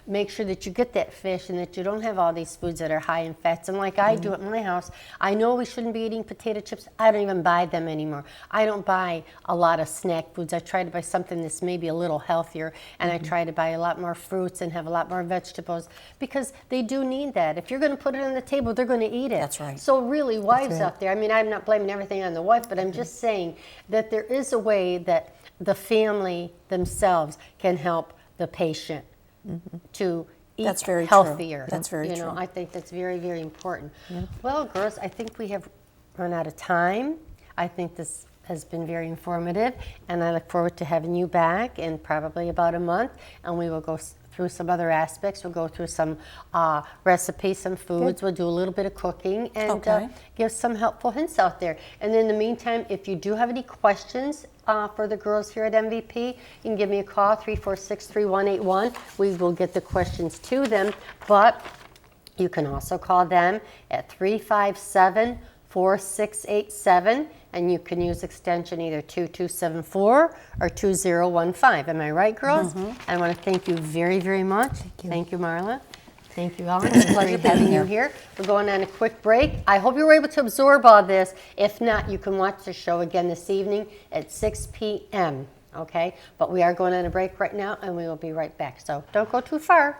S1: make sure that you get that fish and that you don't have all these foods that are high in fats. And like I do at my house, I know we shouldn't be eating potato chips. I don't even buy them anymore. I don't buy a lot of snack foods. I try to buy something that's maybe a little healthier, and I try to buy a lot more fruits and have a lot more vegetables, because they do need that. If you're going to put it on the table, they're going to eat it.
S3: That's right.
S1: So really, wives out there, I mean, I'm not blaming everything on the wife, but I'm just saying that there is a way that the family themselves can help the patient to eat
S3: That's very
S1: healthier.
S3: true. That's very
S1: you
S3: true.
S1: know, I think that's very, very important. Well, girls, I think we have run out of time. I think this has been very informative, and I look forward to having you back in probably about a month, and we will go through some other aspects. We'll go through some recipes, some foods. We'll do a little bit of cooking and give some helpful hints out there. And in the meantime, if you do have any questions for the girls here at MVP, you can give me a call, 346-3181. We will get the questions to them, but you can also call them at 357-4687, and you can use extension either 2274 or 2015. Am I right, girls? I want to thank you very, very much. Thank you, Marla. Thank you, Ellen. It's a pleasure having you here. We're going on a quick break. I hope you were able to absorb all this. If not, you can watch the show again this evening at 6 p.m., okay? But we are going on a break right now, and we will be right back. So don't go too far.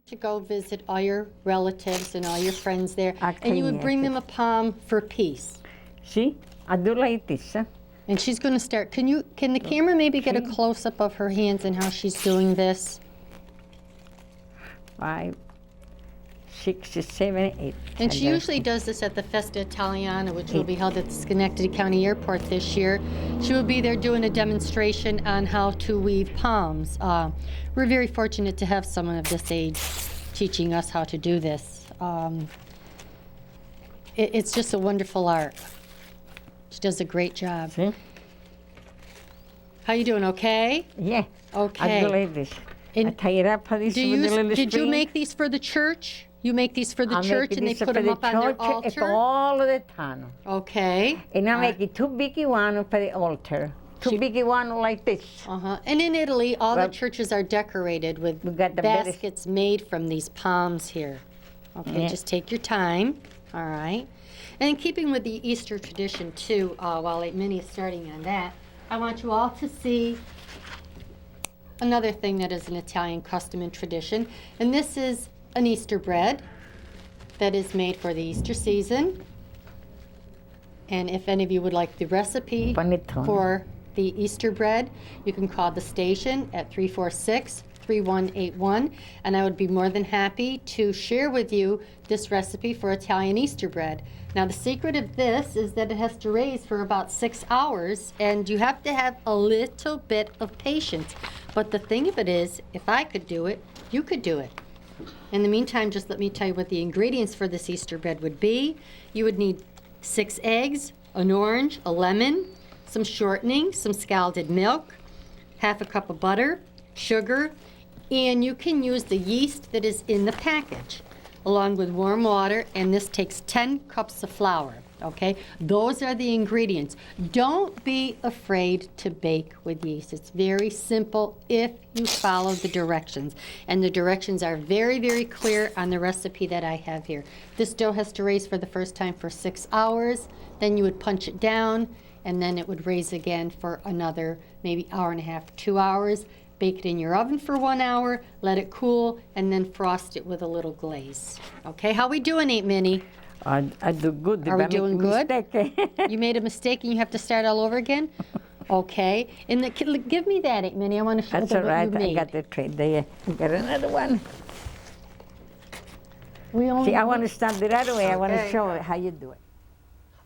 S1: To go visit all your relatives and all your friends there, and you would bring them a palm for peace.
S4: See, I do like this.
S1: And she's going to start. Can the camera maybe get a close-up of her hands and how she's doing this?
S4: 5, 6, 7, 8.
S1: And she usually does this at the Festa Italiana, which will be held at the Schenectady County Airport this year. She will be there doing a demonstration on how to weave palms. We're very fortunate to have someone of this age teaching us how to do this. It's just a wonderful art. She does a great job.
S4: See?
S1: How you doing, okay?
S4: Yeah.
S1: Okay.
S4: I do like this. I tie it up for this with a little
S1: Did you
S4: string.
S1: make these for the church? You make these for the
S4: I
S1: church
S4: make
S1: and they
S4: this
S1: put
S4: for
S1: them
S4: the
S1: up on their
S4: church
S1: altar?
S4: all the time.
S1: Okay.
S4: And I make it two big one for the altar. Two big one like this.
S1: And in Italy, all the churches are decorated with
S4: We got the
S1: baskets made from these palms here. Okay,
S4: Yeah.
S1: just take your time. All right. And in keeping with the Easter tradition, too, while Minnie is starting on that, I want you all to see another thing that is an Italian custom and tradition. And this is an Easter bread that is made for the Easter season. And if any of you would like the recipe
S4: Panettone.
S1: for the Easter bread, you can call the station at 346-3181, and I would be more than happy to share with you this recipe for Italian Easter bread. Now, the secret of this is that it has to raise for about 6 hours, and you have to have a little bit of patience. But the thing of it is, if I could do it, you could do it. In the meantime, just let me tell you what the ingredients for this Easter bread would be. You would need 6 eggs, an orange, a lemon, some shortening, some scalded milk, half a cup of butter, sugar, and you can use the yeast that is in the package, along with warm water, and this takes 10 cups of flour, okay? Those are the ingredients. Don't be afraid to bake with yeast. It's very simple if you follow the directions, and the directions are very, very clear on the recipe that I have here. This dough has to raise for the first time for 6 hours, then you would punch it down, and then it would raise again for another maybe hour and a half, 2 hours. bake it in your oven for 1 hour, let it cool, and then frost it with a little glaze. Okay, how we doing, Aunt Minnie?
S4: I do good.
S1: Are we
S4: If I make
S1: doing good?
S4: mistake,
S1: You made a mistake and you have to start all over again? Okay, and give me that, Aunt Minnie. I want to show
S4: That's
S1: them
S4: all
S1: what
S4: right.
S1: you
S4: I
S1: made.
S4: got the tray there. Got another one.
S1: We only
S4: See, I want to start the right way. I want to
S1: Okay.
S4: show how you do it.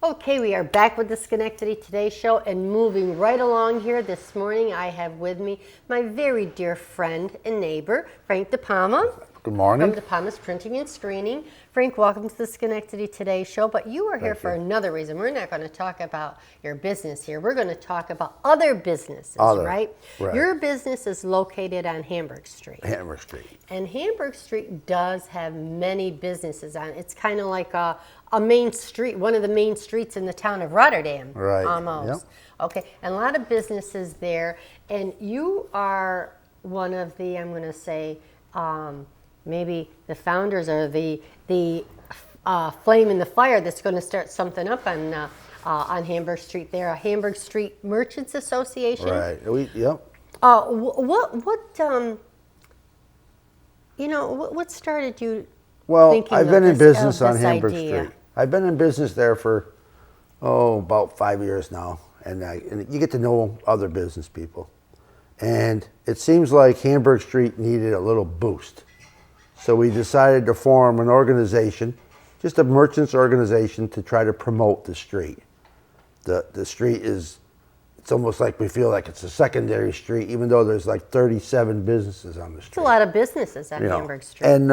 S1: Okay, we are back with the Schenectady Today show and moving right along here this morning. I have with me my very dear friend and neighbor, Frank DePalma.
S5: Good morning.
S1: From DePalma's Printing and Screening. Frank, welcome to the Schenectady Today show, but you are here for another reason. We're not going to talk about your business here. We're going to talk about other businesses, right?
S5: Right.
S1: Your business is located on Hamburg Street.
S5: Hammer Street.
S1: And Hamburg Street does have many businesses on it. It's kind of like a main street, one of the main streets in the town of Rotterdam.
S5: Right,
S1: Almost.
S5: yep.
S1: Okay, and a lot of businesses there. And you are one of the, I'm going to say, maybe the founders or the flame in the fire that's going to start something up on Hamburg Street there, a Hamburg Street Merchants Association.
S5: Right. Yep.
S1: What started you
S5: Well,
S1: thinking
S5: I've
S1: of
S5: been in
S1: this-
S5: business
S1: of
S5: on
S1: this
S5: Hamburg
S1: idea?
S5: Street. I've been in business there for, about 5 years now. And you get to know other business people. And it seems like Hamburg Street needed a little boost. So we decided to form an organization, just a merchants organization, to try to promote the street. The street it's almost like we feel like it's a secondary street, even though there's like 37 businesses on the street.
S1: It's a lot of businesses on
S5: You know.
S1: Hamburg Street.
S5: And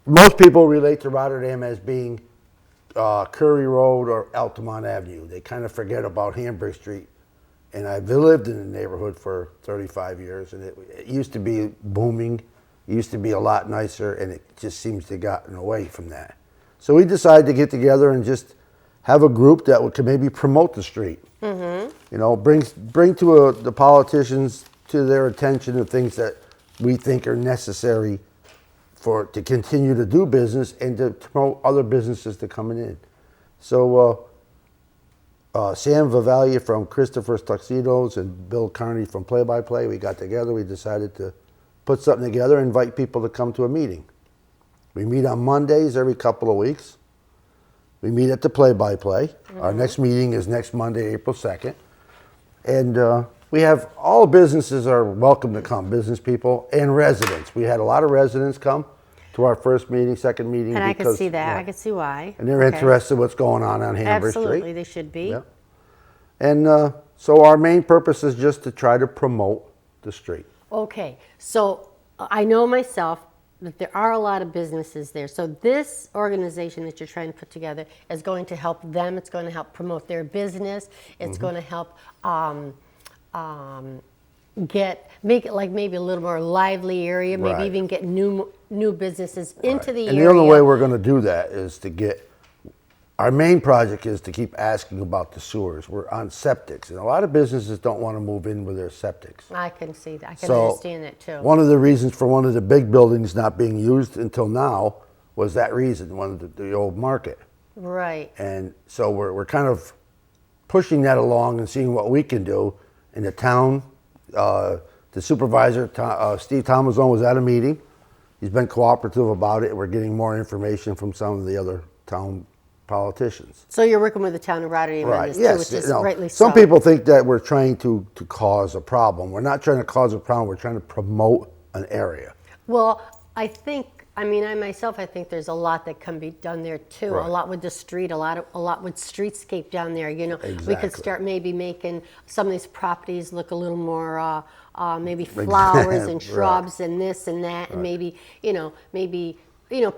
S5: most people relate to Rotterdam as being Curry Road or Altamont Avenue. They kind of forget about Hamburg Street. And I've lived in the neighborhood for 35 years, and it used to be booming. It used to be a lot nicer, and it just seems to have gotten away from that. So we decided to get together and just have a group that could maybe promote the street. Mm-hmm. You know, bring to the politicians to their attention the things that we think are necessary to continue to do business and to promote other businesses to coming in. So Sam Vivalia from Christopher's Tuxedos and Bill Carney from Play by Play, we got together. We decided to put something together and invite people to come to a meeting. We meet on Mondays every couple of weeks. We meet at the Play by Play. Our next meeting is next Monday, April 2nd. And we have all businesses are welcome to come, business people and residents. We had a lot of residents come to our first meeting, second meeting.
S1: And I could see that.
S5: yeah.
S1: I could see why.
S5: And they're
S1: Okay.
S5: interested in what's going on Hamburg Street.
S1: Absolutely, they should be.
S5: Yep. And so our main purpose is just to try to promote the street.
S1: Okay, so I know myself that there are a lot of businesses there. So this organization that you're trying to put together is going to help them. It's going to help promote their business. It's going to help make it like maybe a little more lively area. Maybe
S5: Right.
S1: even get new businesses into the
S5: And
S1: area.
S5: the only way we're going to do that is to get, our main project is to keep asking about the sewers. We're on septics, and a lot of businesses don't want to move in with their septics.
S1: I can see that. I can
S5: So
S1: understand that too.
S5: one of the reasons for one of the big buildings not being used until now was that reason, one of the old market.
S1: Right.
S5: And so we're kind of pushing that along and seeing what we can do in the town. The supervisor, Steve Tomazone, was at a meeting. He's been cooperative about it. We're getting more information from some of the other town politicians.
S1: So you're working with the town of Rotterdam on
S5: Right,
S1: this too,
S5: yes.
S1: which is
S5: you know,
S1: rightly so.
S5: some people think that we're trying to cause a problem. We're not trying to cause a problem. We're trying to promote an area.
S1: Well, I myself, I think there's a lot that can be done there too.
S5: Right.
S1: A lot with the street, a lot with streetscape down there. You know, we could
S5: Exactly.
S1: start maybe making some of these properties look a little more, maybe flowers and
S5: Right.
S1: shrubs and this and that, and maybe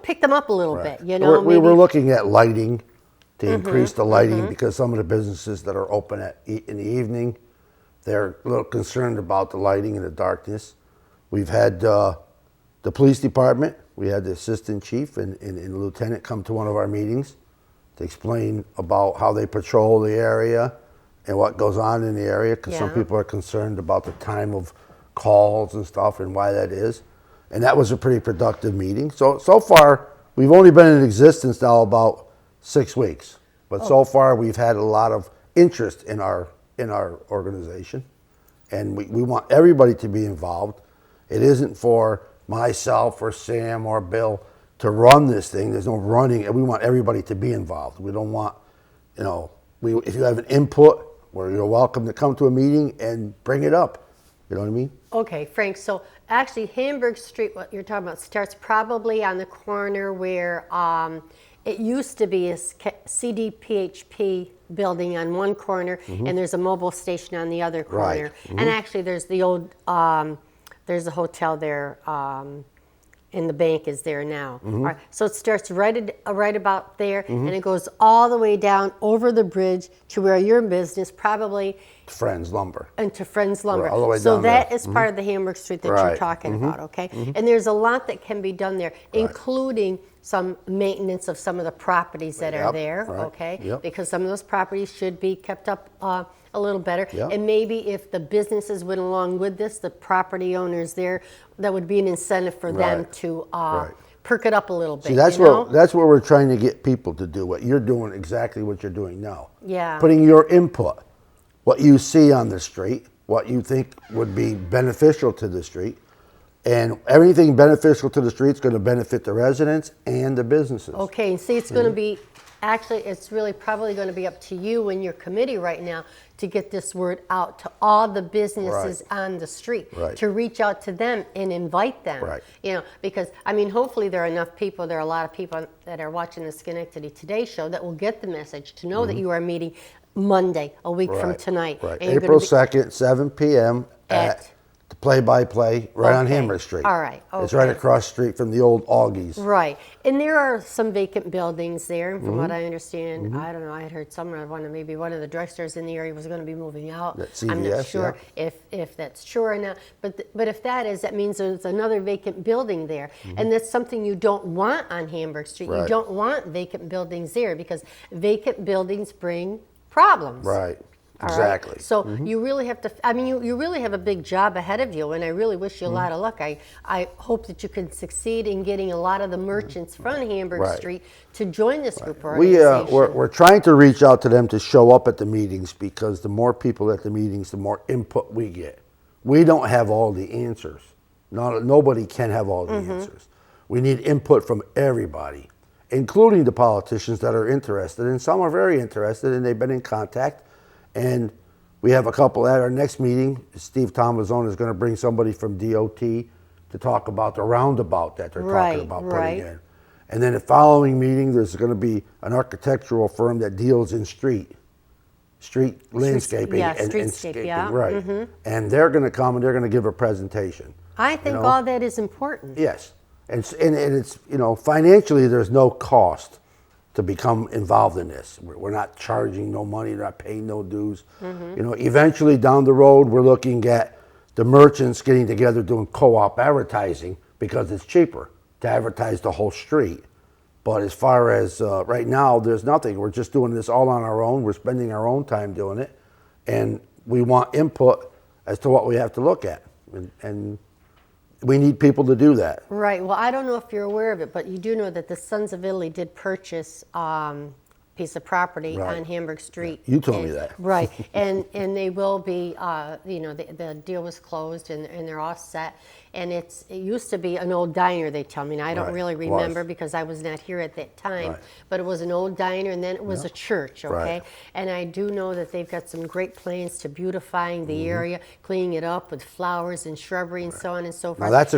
S1: pick them up a little bit. You know,
S5: we were
S1: maybe-
S5: looking at lighting to increase the lighting because some of the businesses that are open in the evening, they're a little concerned about the lighting and the darkness. We've had the police department. We had the assistant chief and lieutenant come to one of our meetings to explain about how they patrol the area and what goes on in the area, because some
S1: Yeah.
S5: people are concerned about the time of calls and stuff and why that is. And that was a pretty productive meeting. So far, we've only been in existence now about 6 weeks, but so far we've had a lot of interest in our organization, And we want everybody to be involved. It isn't for myself or Sam or Bill to run this thing. There's no running. We want everybody to be involved. We don't want, if you have an input, you're welcome to come to a meeting and bring it up. You know what I mean?
S1: Okay, Frank, so actually Hamburg Street, what you're talking about, starts probably on the corner where it used to be a CDPHP building on one corner, and there's a mobile station on the other corner.
S5: Right.
S1: And actually there's the old, there's a hotel there, and the bank is there now. All right, so it starts right about there, and it goes all the way down over the bridge to where your business probably
S5: Friends Lumber.
S1: and to Friends Lumber.
S5: All the way
S1: So
S5: down
S1: that
S5: there.
S1: is part of the Hamburg Street that you're
S5: Right.
S1: talking about, okay? And there's a lot that can be done there, including some maintenance of some of the properties that are
S5: Yep,
S1: there,
S5: right,
S1: okay?
S5: yep.
S1: Because some of those properties should be kept up a little better.
S5: Yep.
S1: And maybe if the businesses went along with this, the property owners there, that would be an incentive for them
S5: Right,
S1: to
S5: right.
S1: perk it up a little bit.
S5: See, that's
S1: you know?
S5: what we're trying to get people to do. What you're doing, exactly what you're doing now.
S1: Yeah.
S5: Putting your input, what you see on the street, what you think would be beneficial to the street, and everything beneficial to the street is going to benefit the residents and the businesses.
S1: Okay, and see, it's going to be, actually, it's really probably going to be up to you and your committee right now to get this word out to all the businesses on the street,
S5: Right.
S1: to reach out to them and invite them.
S5: Right.
S1: Because, I mean, hopefully there are enough people, there are a lot of people that are watching the Schenectady Today show that will get the message to know that you are meeting Monday, a week from
S5: Right,
S1: tonight.
S5: Right.
S1: And you're
S5: April
S1: gonna be-
S5: 2nd, 7 p.m. at the Play-by-Play right on
S1: Okay,
S5: Hammer Street.
S1: all right,
S5: It's right
S1: okay.
S5: across the street from the old Augie's.
S1: Right, and there are some vacant buildings there, and from
S5: Mm-hmm.
S1: what I understand, I don't know, I had heard somewhere, maybe one of the drugstores in the area was going to be moving out.
S5: That
S1: I'm not
S5: CVS,
S1: sure if that's true or not, but if that is, that means there's another vacant building there, and that's something you don't want on Hamburg Street. You
S5: Mm-hmm. Right.
S1: don't want vacant buildings there because vacant buildings bring problems.
S5: Right.
S1: All right?
S5: Exactly.
S1: So you really have to, I mean, you really have a big job ahead of you, and I really wish you a lot of luck. I hope that you can succeed in getting a lot of the merchants from Hamburg
S5: Right.
S1: Street to join this group organization.
S5: We're trying to reach out to them to show up at the meetings, because the more people at the meetings, the more input we get. We don't have all the answers. Nobody can have all the answers. We need input from everybody, including the politicians that are interested, and some are very interested, and they've been in contact. And we have a couple at our next meeting. Steve Tomazone is going to bring somebody from DOT to talk about the roundabout that they're
S1: Right,
S5: talking about
S1: right.
S5: putting in. And then the following meeting, there's going to be an architectural firm that deals in street landscaping
S1: yeah,
S5: and
S1: streetscape,
S5: scaping,
S1: yeah,
S5: right. And they're going to come and they're going to give a presentation.
S1: I think
S5: know?
S1: all that is important.
S5: Yes, and it's financially there's no cost to become involved in this. We're not charging no money, we're not paying no dues. Eventually down the road, we're looking at the merchants getting together doing co-op advertising, because it's cheaper to advertise the whole street. But as far as right now, there's nothing. We're just doing this all on our own. We're spending our own time doing it, and we want input as to what we have to look at, and we need people to do that.
S1: Right. Well, I don't know if you're aware of it, but you do know that the Sons of Italy did purchase piece of property
S5: Right.
S1: on Hamburg Street.
S5: You told me that.
S1: Right. And they will be, the deal was closed and they're all set. And it used to be an old diner, they tell me. And I don't
S5: Right.
S1: really
S5: Was.
S1: remember because I was not here at that time.
S5: Right.
S1: But it was an old diner, and then it was a church, okay?
S5: Right.
S1: And I do know that they've got some great plans to beautifying the
S5: Mm-hmm.
S1: area, cleaning it up with flowers and shrubbery and so on and so forth.
S5: Now that's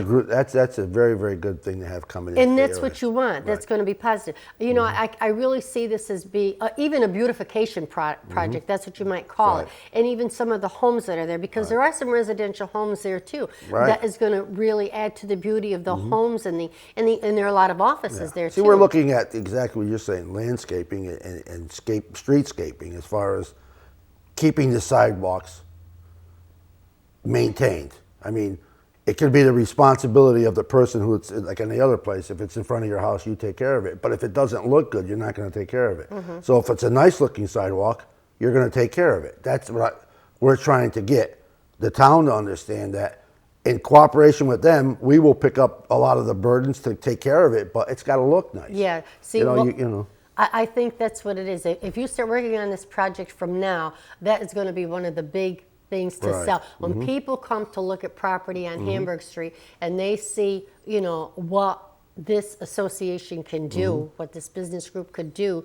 S5: a very, very good thing to have coming in.
S1: And that's what you want. That's going to be positive. You know, I really see this as being even a beautification project. That's what you might call
S5: Right.
S1: it. And even some of the homes that are there, because there are some residential homes there too.
S5: Right.
S1: That is going to really add to the beauty of the homes and there are a lot of offices there
S5: See,
S1: too.
S5: we're looking at exactly what you're saying, landscaping and streetscaping, as far as keeping the sidewalks maintained. I mean, it could be the responsibility of the person who it's like any other place. If it's in front of your house, you take care of it. But if it doesn't look good, you're not going to take care of it. So if it's a nice looking sidewalk, you're going to take care of it. That's what we're trying to get the town to understand, that in cooperation with them, we will pick up a lot of the burdens to take care of it, but it's got to look nice.
S1: Yeah. See,
S5: You know,
S1: well,
S5: you know.
S1: I think that's what it is. If you start working on this project from now, that is going to be one of the big things to
S5: Right.
S1: sell. When people come to look at property on Hamburg Street and they see, you know, what this association can do, what this business group could do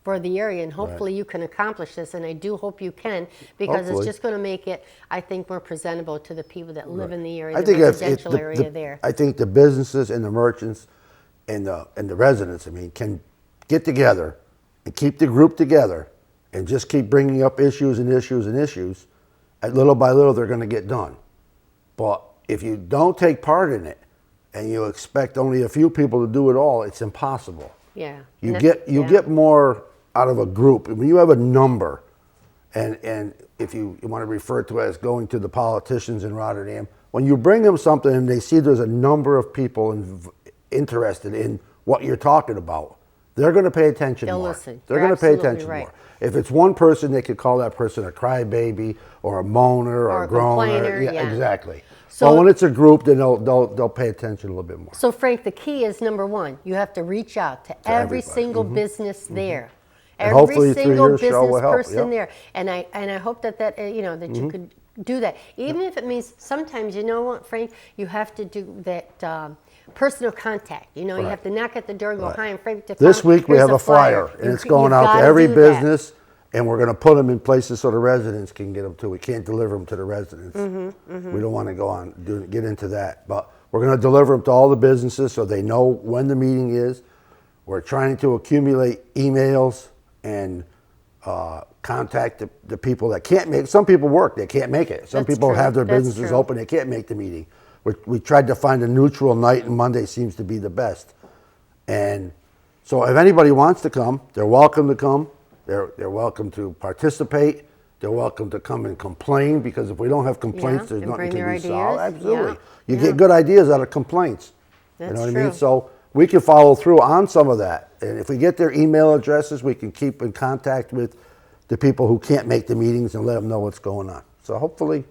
S1: for the area, and hopefully you can accomplish this, and I do hope you can, because
S5: Hopefully.
S1: it's just going to make it, I think, more presentable to the people that live in the area,
S5: I
S1: the
S5: think if
S1: residential area there.
S5: I think the businesses and the merchants and the residents, I mean, can get together and keep the group together and just keep bringing up issues and issues and issues. And little by little, they're going to get done. But if you don't take part in it and you expect only a few people to do it all, it's impossible.
S1: Yeah.
S5: You
S1: And
S5: get get more out of a group when you have a number, and if you want to refer to it as going to the politicians in Rotterdam, when you bring them something and they see there's a number of people interested in what you're talking about, they're going to pay attention
S1: They'll
S5: more.
S1: listen.
S5: They're
S1: You're
S5: going to pay
S1: absolutely
S5: attention
S1: right.
S5: more. If it's one person, they could call that person a crybaby or a moaner
S1: Or
S5: or
S1: a
S5: a groaner.
S1: complainer, yeah.
S5: Exactly.
S1: So-
S5: But when it's a group, then they'll pay attention a little bit more.
S1: So, Frank, the key is number one, you have to reach out to every
S5: everybody.
S1: single business there.
S5: And
S1: Every
S5: hopefully through
S1: single
S5: your show
S1: business
S5: will help,
S1: person
S5: yep.
S1: there. And I hope that you know, that you could do that. Even if it means sometimes, you know what, Frank, you have to do that personal contact. You know, you
S5: Right.
S1: have to knock at the door and go,
S5: Right.
S1: hi, I'm Frank.
S5: This week we
S1: Here's
S5: have a flyer, and it's going out to every business, and we're going to put them in places so the residents can get them too. We can't deliver them to the residents. We don't want to go on get into that, but we're going to deliver them to all the businesses so they know when the meeting is. We're trying to accumulate emails and contact the people that can't make. Some people work; they can't make it. Some
S1: That's
S5: people
S1: true.
S5: have their
S1: That's
S5: businesses
S1: true.
S5: open; they can't make the meeting. We tried to find a neutral night, and Monday seems to be the best. And so if anybody wants to come, they're welcome to come. They're welcome to participate. They're welcome to come and complain, because if we don't have complaints,
S1: Yeah,
S5: there's
S1: and
S5: nothing
S1: bring
S5: can
S1: their
S5: be solved.
S1: ideas.
S5: Absolutely.
S1: Yeah,
S5: You
S1: yeah.
S5: get good ideas out of complaints.
S1: That's
S5: you know what I
S1: true.
S5: mean? So we can follow through on some of that. And if we get their email addresses, we can keep in contact with the people who can't make the meetings and let them know what's going on. So hopefully,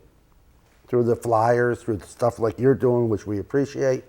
S5: through the flyers, through the stuff like you're doing, which we appreciate,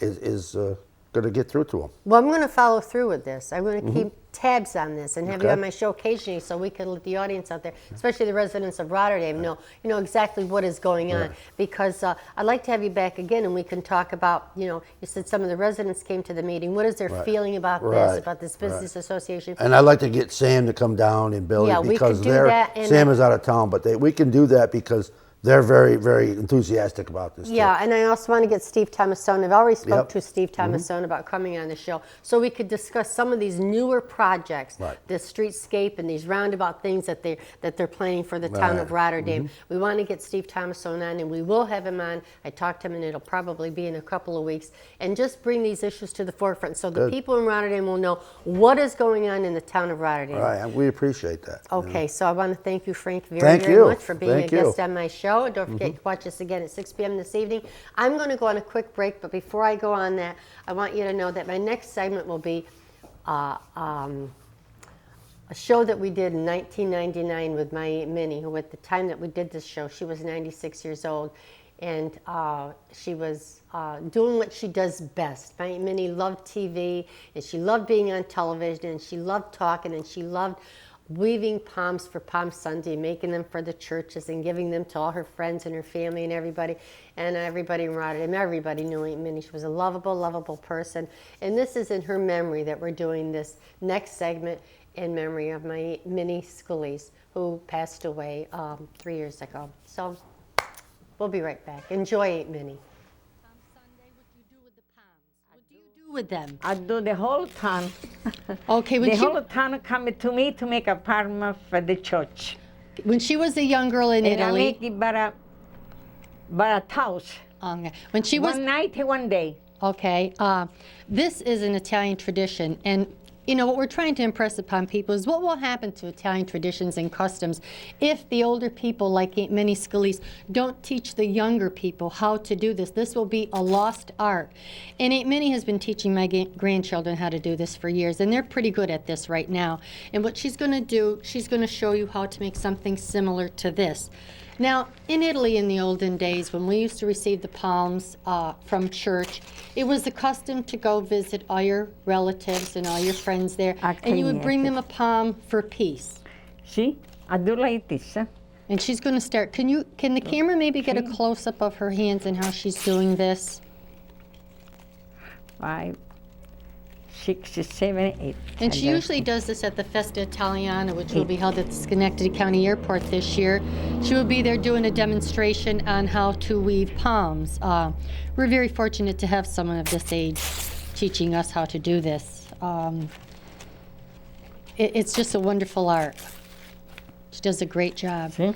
S5: is going to get through to them.
S1: Well, I'm going to follow through with this. I'm going to keep tabs on this and have you
S5: Okay.
S1: on my show occasionally, so we can let the audience out there, especially the residents of Rotterdam, know exactly what is going on. Because I'd like to have you back again, and we can talk about, you said some of the residents came to the meeting. What is their feeling about this,
S5: Right.
S1: about this business association?
S5: And I'd like to get Sam to come down and Billy,
S1: Yeah, we
S5: because
S1: could do that, and
S5: Sam is out of town, but we can do that because they're very, very enthusiastic about this.
S1: Yeah, and I also want to get Steve Tomasone. I've already spoke
S5: Yep.
S1: to Steve Tomasone about coming on the show, so we could discuss some of these newer projects,
S5: Right.
S1: the streetscape and these roundabout things that they're planning for the town of
S5: Right.
S1: Rotterdam. We want to get Steve Tomasone on, and we will have him on. I talked to him, and it'll probably be in a couple of weeks, and just bring these issues to the forefront so the
S5: Good.
S1: people in Rotterdam will know what is going on in the town of Rotterdam.
S5: Right, and we appreciate that.
S1: Okay, so I want to thank you, Frank, very,
S5: Thank
S1: very
S5: you.
S1: much for being
S5: Thank
S1: a
S5: you.
S1: guest on my show. And don't forget to watch us again at 6 p.m. this evening. I'm going to go on a quick break, but before I go on that, I want you to know that my next segment will be a show that we did in 1999 with my Aunt Minnie, who at the time that we did this show, she was 96 years old, and she was doing what she does best. My Aunt Minnie loved TV, and she loved being on television, and she loved talking, and she loved weaving palms for Palm Sunday, making them for the churches and giving them to all her friends and her family and everybody in Rotterdam. Everybody knew Aunt Minnie. She was a lovable, lovable person. And this is in her memory that we're doing this next segment in memory of my Aunt Minnie Scalise, who passed away 3 years ago. So we'll be right back. Enjoy Aunt Minnie. Palm Sunday, what do you do with the palms? What do you do with them?
S4: I do the whole town.
S1: Okay, when
S4: The
S1: she
S4: whole town coming to me to make a palm for the church.
S1: was a young girl in
S4: And I
S1: Italy,
S4: make it but a house.
S1: when she was
S4: One night, one day.
S1: Okay, this is an Italian tradition, and what we're trying to impress upon people is what will happen to Italian traditions and customs if the older people, like Aunt Minnie Scalise, don't teach the younger people how to do this. This will be a lost art. And Aunt Minnie has been teaching my grandchildren how to do this for years, and they're pretty good at this right now. And what she's going to do, she's going to show you how to make something similar to this. Now, in Italy in the olden days, when we used to receive the palms from church, it was the custom to go visit all your relatives and all your friends there, and you would bring them a palm for peace.
S4: See, I do like this.
S1: And she's going to start. Can the camera maybe get a close-up of her hands and how she's doing this?
S4: 5, 6, 7, 8.
S1: And she usually does this at the Festa Italiana, which will be held at the Schenectady County Airport this year. She will be there doing a demonstration on how to weave palms. We're very fortunate to have someone of this age teaching us how to do this. It's just a wonderful art. She does a great job.
S4: See?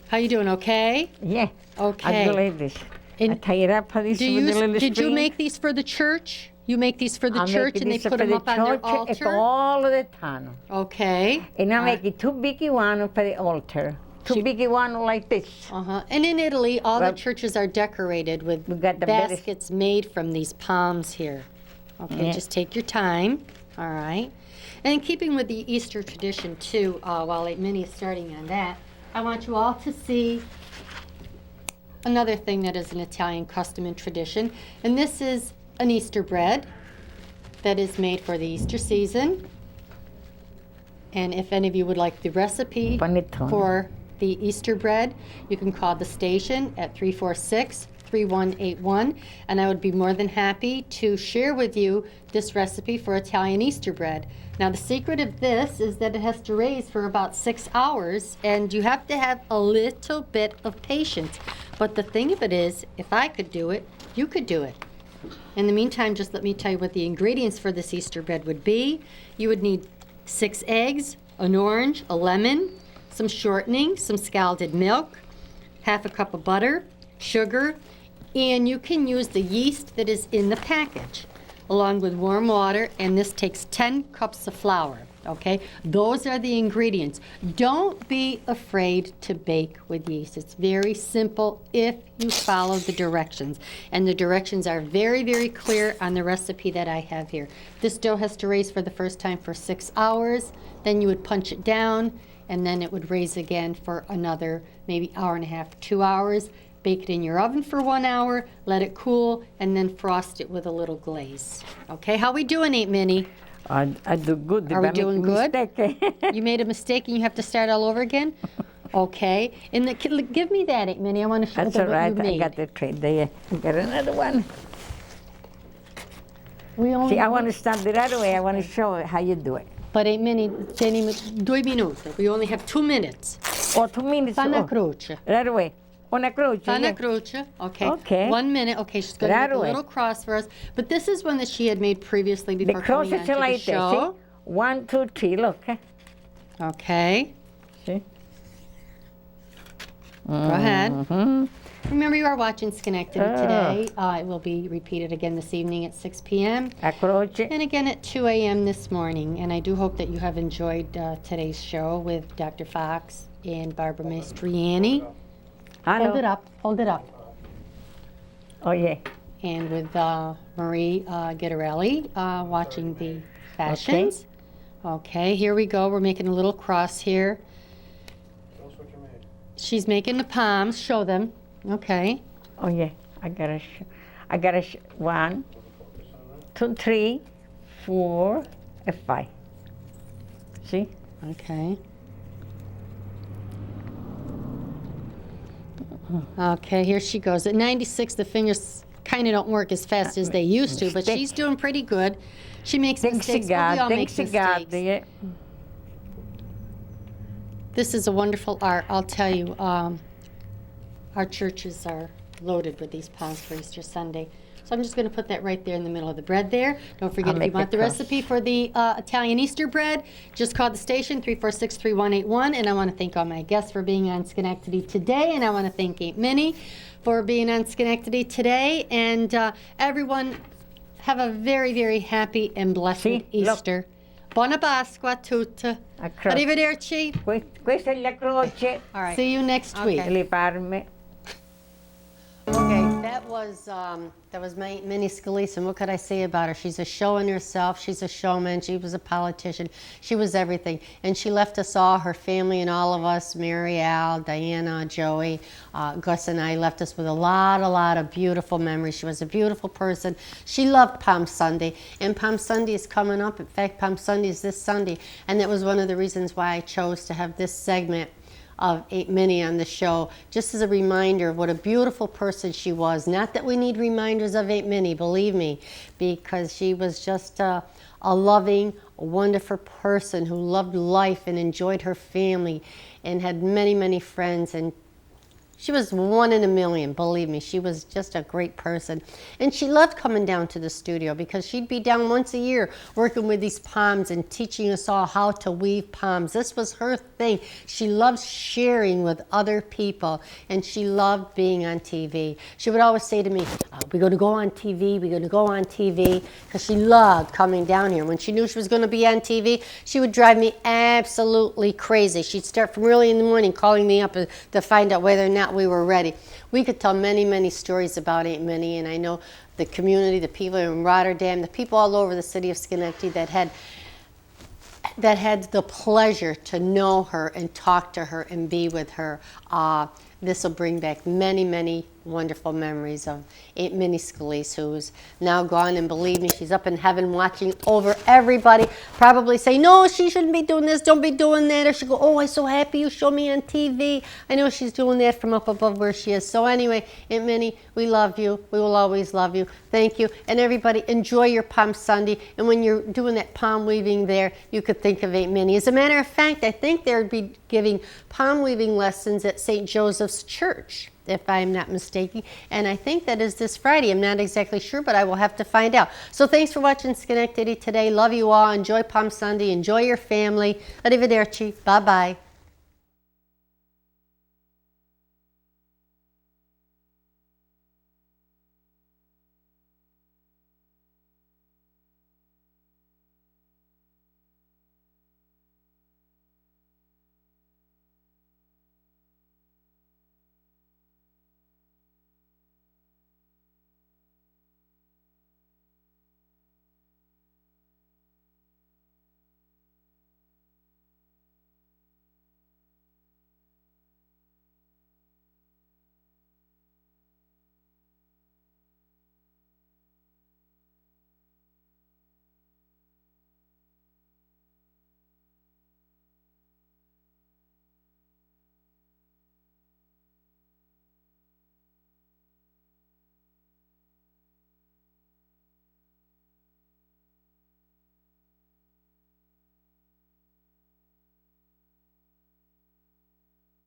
S1: How you doing? Okay.
S4: Yeah.
S1: Okay.
S4: I do like this.
S1: And
S4: I tie it up for this
S1: Did
S4: with a little
S1: you
S4: string.
S1: make these for the church? You make these for the
S4: I
S1: church
S4: make
S1: and they
S4: this
S1: put
S4: for
S1: them
S4: the
S1: up on their
S4: church It's
S1: altar?
S4: all the time.
S1: Okay.
S4: And I make it two big one for the altar. Two big one like this.
S1: Uh-huh. And in Italy, all the
S4: Well,
S1: churches are decorated with
S4: we got the better-
S1: baskets made from these palms here. Okay,
S4: Yeah.
S1: just take your time. All right. And in keeping with the Easter tradition, too, while Aunt Minnie is starting on that, I want you all to see another thing that is an Italian custom and tradition. And this is an Easter bread that is made for the Easter season. And if any of you would like the recipe
S4: Panettone.
S1: for the Easter bread, you can call the station at 346-3181, and I would be more than happy to share with you this recipe for Italian Easter bread. Now, the secret of this is that it has to raise for about 6 hours, and you have to have a little bit of patience. But the thing of it is, if I could do it, you could do it. In the meantime, just let me tell you what the ingredients for this Easter bread would be. You would need 6 eggs, an orange, a lemon, some shortening, some scalded milk, half a cup of butter, sugar, and you can use the yeast that is in the package, along with warm water, and this takes 10 cups of flour, okay? Those are the ingredients. Don't be afraid to bake with yeast. It's very simple if you follow the directions, and the directions are very, very clear on the recipe that I have here. This dough has to raise for the first time for 6 hours, then you would punch it down, and then it would raise again for another maybe hour and a half, 2 hours. Bake it in your oven for 1 hour, let it cool, and then frost it with a little glaze. Okay, how we doing, Aunt Minnie?
S4: I do good.
S1: Are
S4: If
S1: we
S4: I make
S1: doing good?
S4: mistake,
S1: You made a mistake and you have to start all over again? Okay, and give me that, Aunt Minnie. I want to show
S4: That's
S1: them
S4: all
S1: what
S4: right.
S1: you
S4: I
S1: made.
S4: got the tray there. I got another one.
S1: We only
S4: See, I want to start the right way. I want to show how you do it.
S1: But Aunt Minnie, tieni 2 minuti. We only have 2 minutes.
S4: Oh, 2 minutes.
S1: Fa una
S4: Oh,
S1: croce.
S4: right away. Una croce.
S1: Fa una
S4: yeah.
S1: croce. Okay.
S4: Okay.
S1: 1 minute. Okay, she's going to
S4: Right
S1: make a
S4: away.
S1: little cross for us. But this is one that she had made previously
S4: The
S1: before coming
S4: croce
S1: on
S4: ce
S1: to the
S4: l'hai te.
S1: show.
S4: See? 1, 2, 3. Look.
S1: Okay.
S4: See?
S1: Go ahead.
S4: Mm-hmm.
S1: Remember, you are watching Schenectady Today. It will be repeated again this evening at 6 p.m.
S4: A croce.
S1: and again at 2 a.m. this morning. And I do hope that you have enjoyed today's show with Dr. Fox and Barbara Maestriani. Hold it up. Hold it up.
S4: Oh, yeah.
S1: And with Marie Gittarelli watching the fashions. Okay, here we go. We're making a little cross here. She's making the palms. Show them. Okay.
S4: Oh, yeah. I got to 1, 2, 3, 4, and 5. See?
S1: Okay. Okay, here she goes. At 96, the fingers kind of don't work as fast as they used to, but she's doing pretty good. She makes
S4: Thanks to
S1: mistakes, but we all
S4: God.
S1: make
S4: Thanks to God.
S1: mistakes.
S4: Yeah.
S1: This is a wonderful art, I'll tell you. Our churches are loaded with these palms for Easter Sunday. So I'm just going to put that right there in the middle of the bread there. Don't forget,
S4: I'll
S1: if you
S4: make
S1: want
S4: the
S1: the
S4: cross.
S1: recipe for the Italian Easter bread, just call the station, 346-3181. And I want to thank all my guests for being on Schenectady Today. And I want to thank Aunt Minnie for being on Schenectady Today. And everyone, have a very, very happy and blessed
S4: See, look.
S1: Easter. Buona Pasqua a tutti.
S4: A croce.
S1: Arrivederci.
S4: Questa è la croce.
S1: All right. See you next week.
S4: Le parme.
S1: Okay, that was my Minnie Scalise, and what could I say about her? She's a show in herself. She's a showman. She was a politician. She was everything, and she left us all, her family, and all of us, Mary Al, Diana, Joey, Gus, and I, left us with a lot of beautiful memories. She was a beautiful person. She loved Palm Sunday, and Palm Sunday is coming up. In fact, Palm Sunday is this Sunday, and that was one of the reasons why I chose to have this segment of Aunt Minnie on the show, just as a reminder of what a beautiful person she was. Not that we need reminders of Aunt Minnie, believe me, because she was just a loving, wonderful person who loved life and enjoyed her family and had many, many friends, and she was one in a million, believe me. She was just a great person. And she loved coming down to the studio because she'd be down once a year working with these palms and teaching us all how to weave palms. This was her thing. She loved sharing with other people, and she loved being on TV. She would always say to me, we're going to go on TV, we're going to go on TV, because she loved coming down here. When she knew she was going to be on TV, she would drive me absolutely crazy. She'd start from early in the morning calling me up to find out whether or not we were ready. We could tell many, many stories about Aunt Minnie, and I know the community, the people in Rotterdam, the people all over the city of Schenectady that had the pleasure to know her and talk to her and be with her. This will bring back many, many wonderful memories of Aunt Minnie Scalise, who's now gone, and believe me, she's up in heaven watching over everybody, probably saying, no, she shouldn't be doing this, don't be doing that, or she'll go, oh, I'm so happy you show me on TV. I know she's doing that from up above where she is. So anyway, Aunt Minnie, we love you. We will always love you. Thank you. And everybody, enjoy your Palm Sunday. And when you're doing that palm weaving there, you could think of Aunt Minnie. As a matter of fact, I think they'll be giving palm weaving lessons at St. Joseph's Church, if I'm not mistaken. And I think that is this Friday. I'm not exactly sure, but I will have to find out. So thanks for watching Schenectady Today. Love you all. Enjoy Palm Sunday. Enjoy your family. Arrivederci. Bye-bye.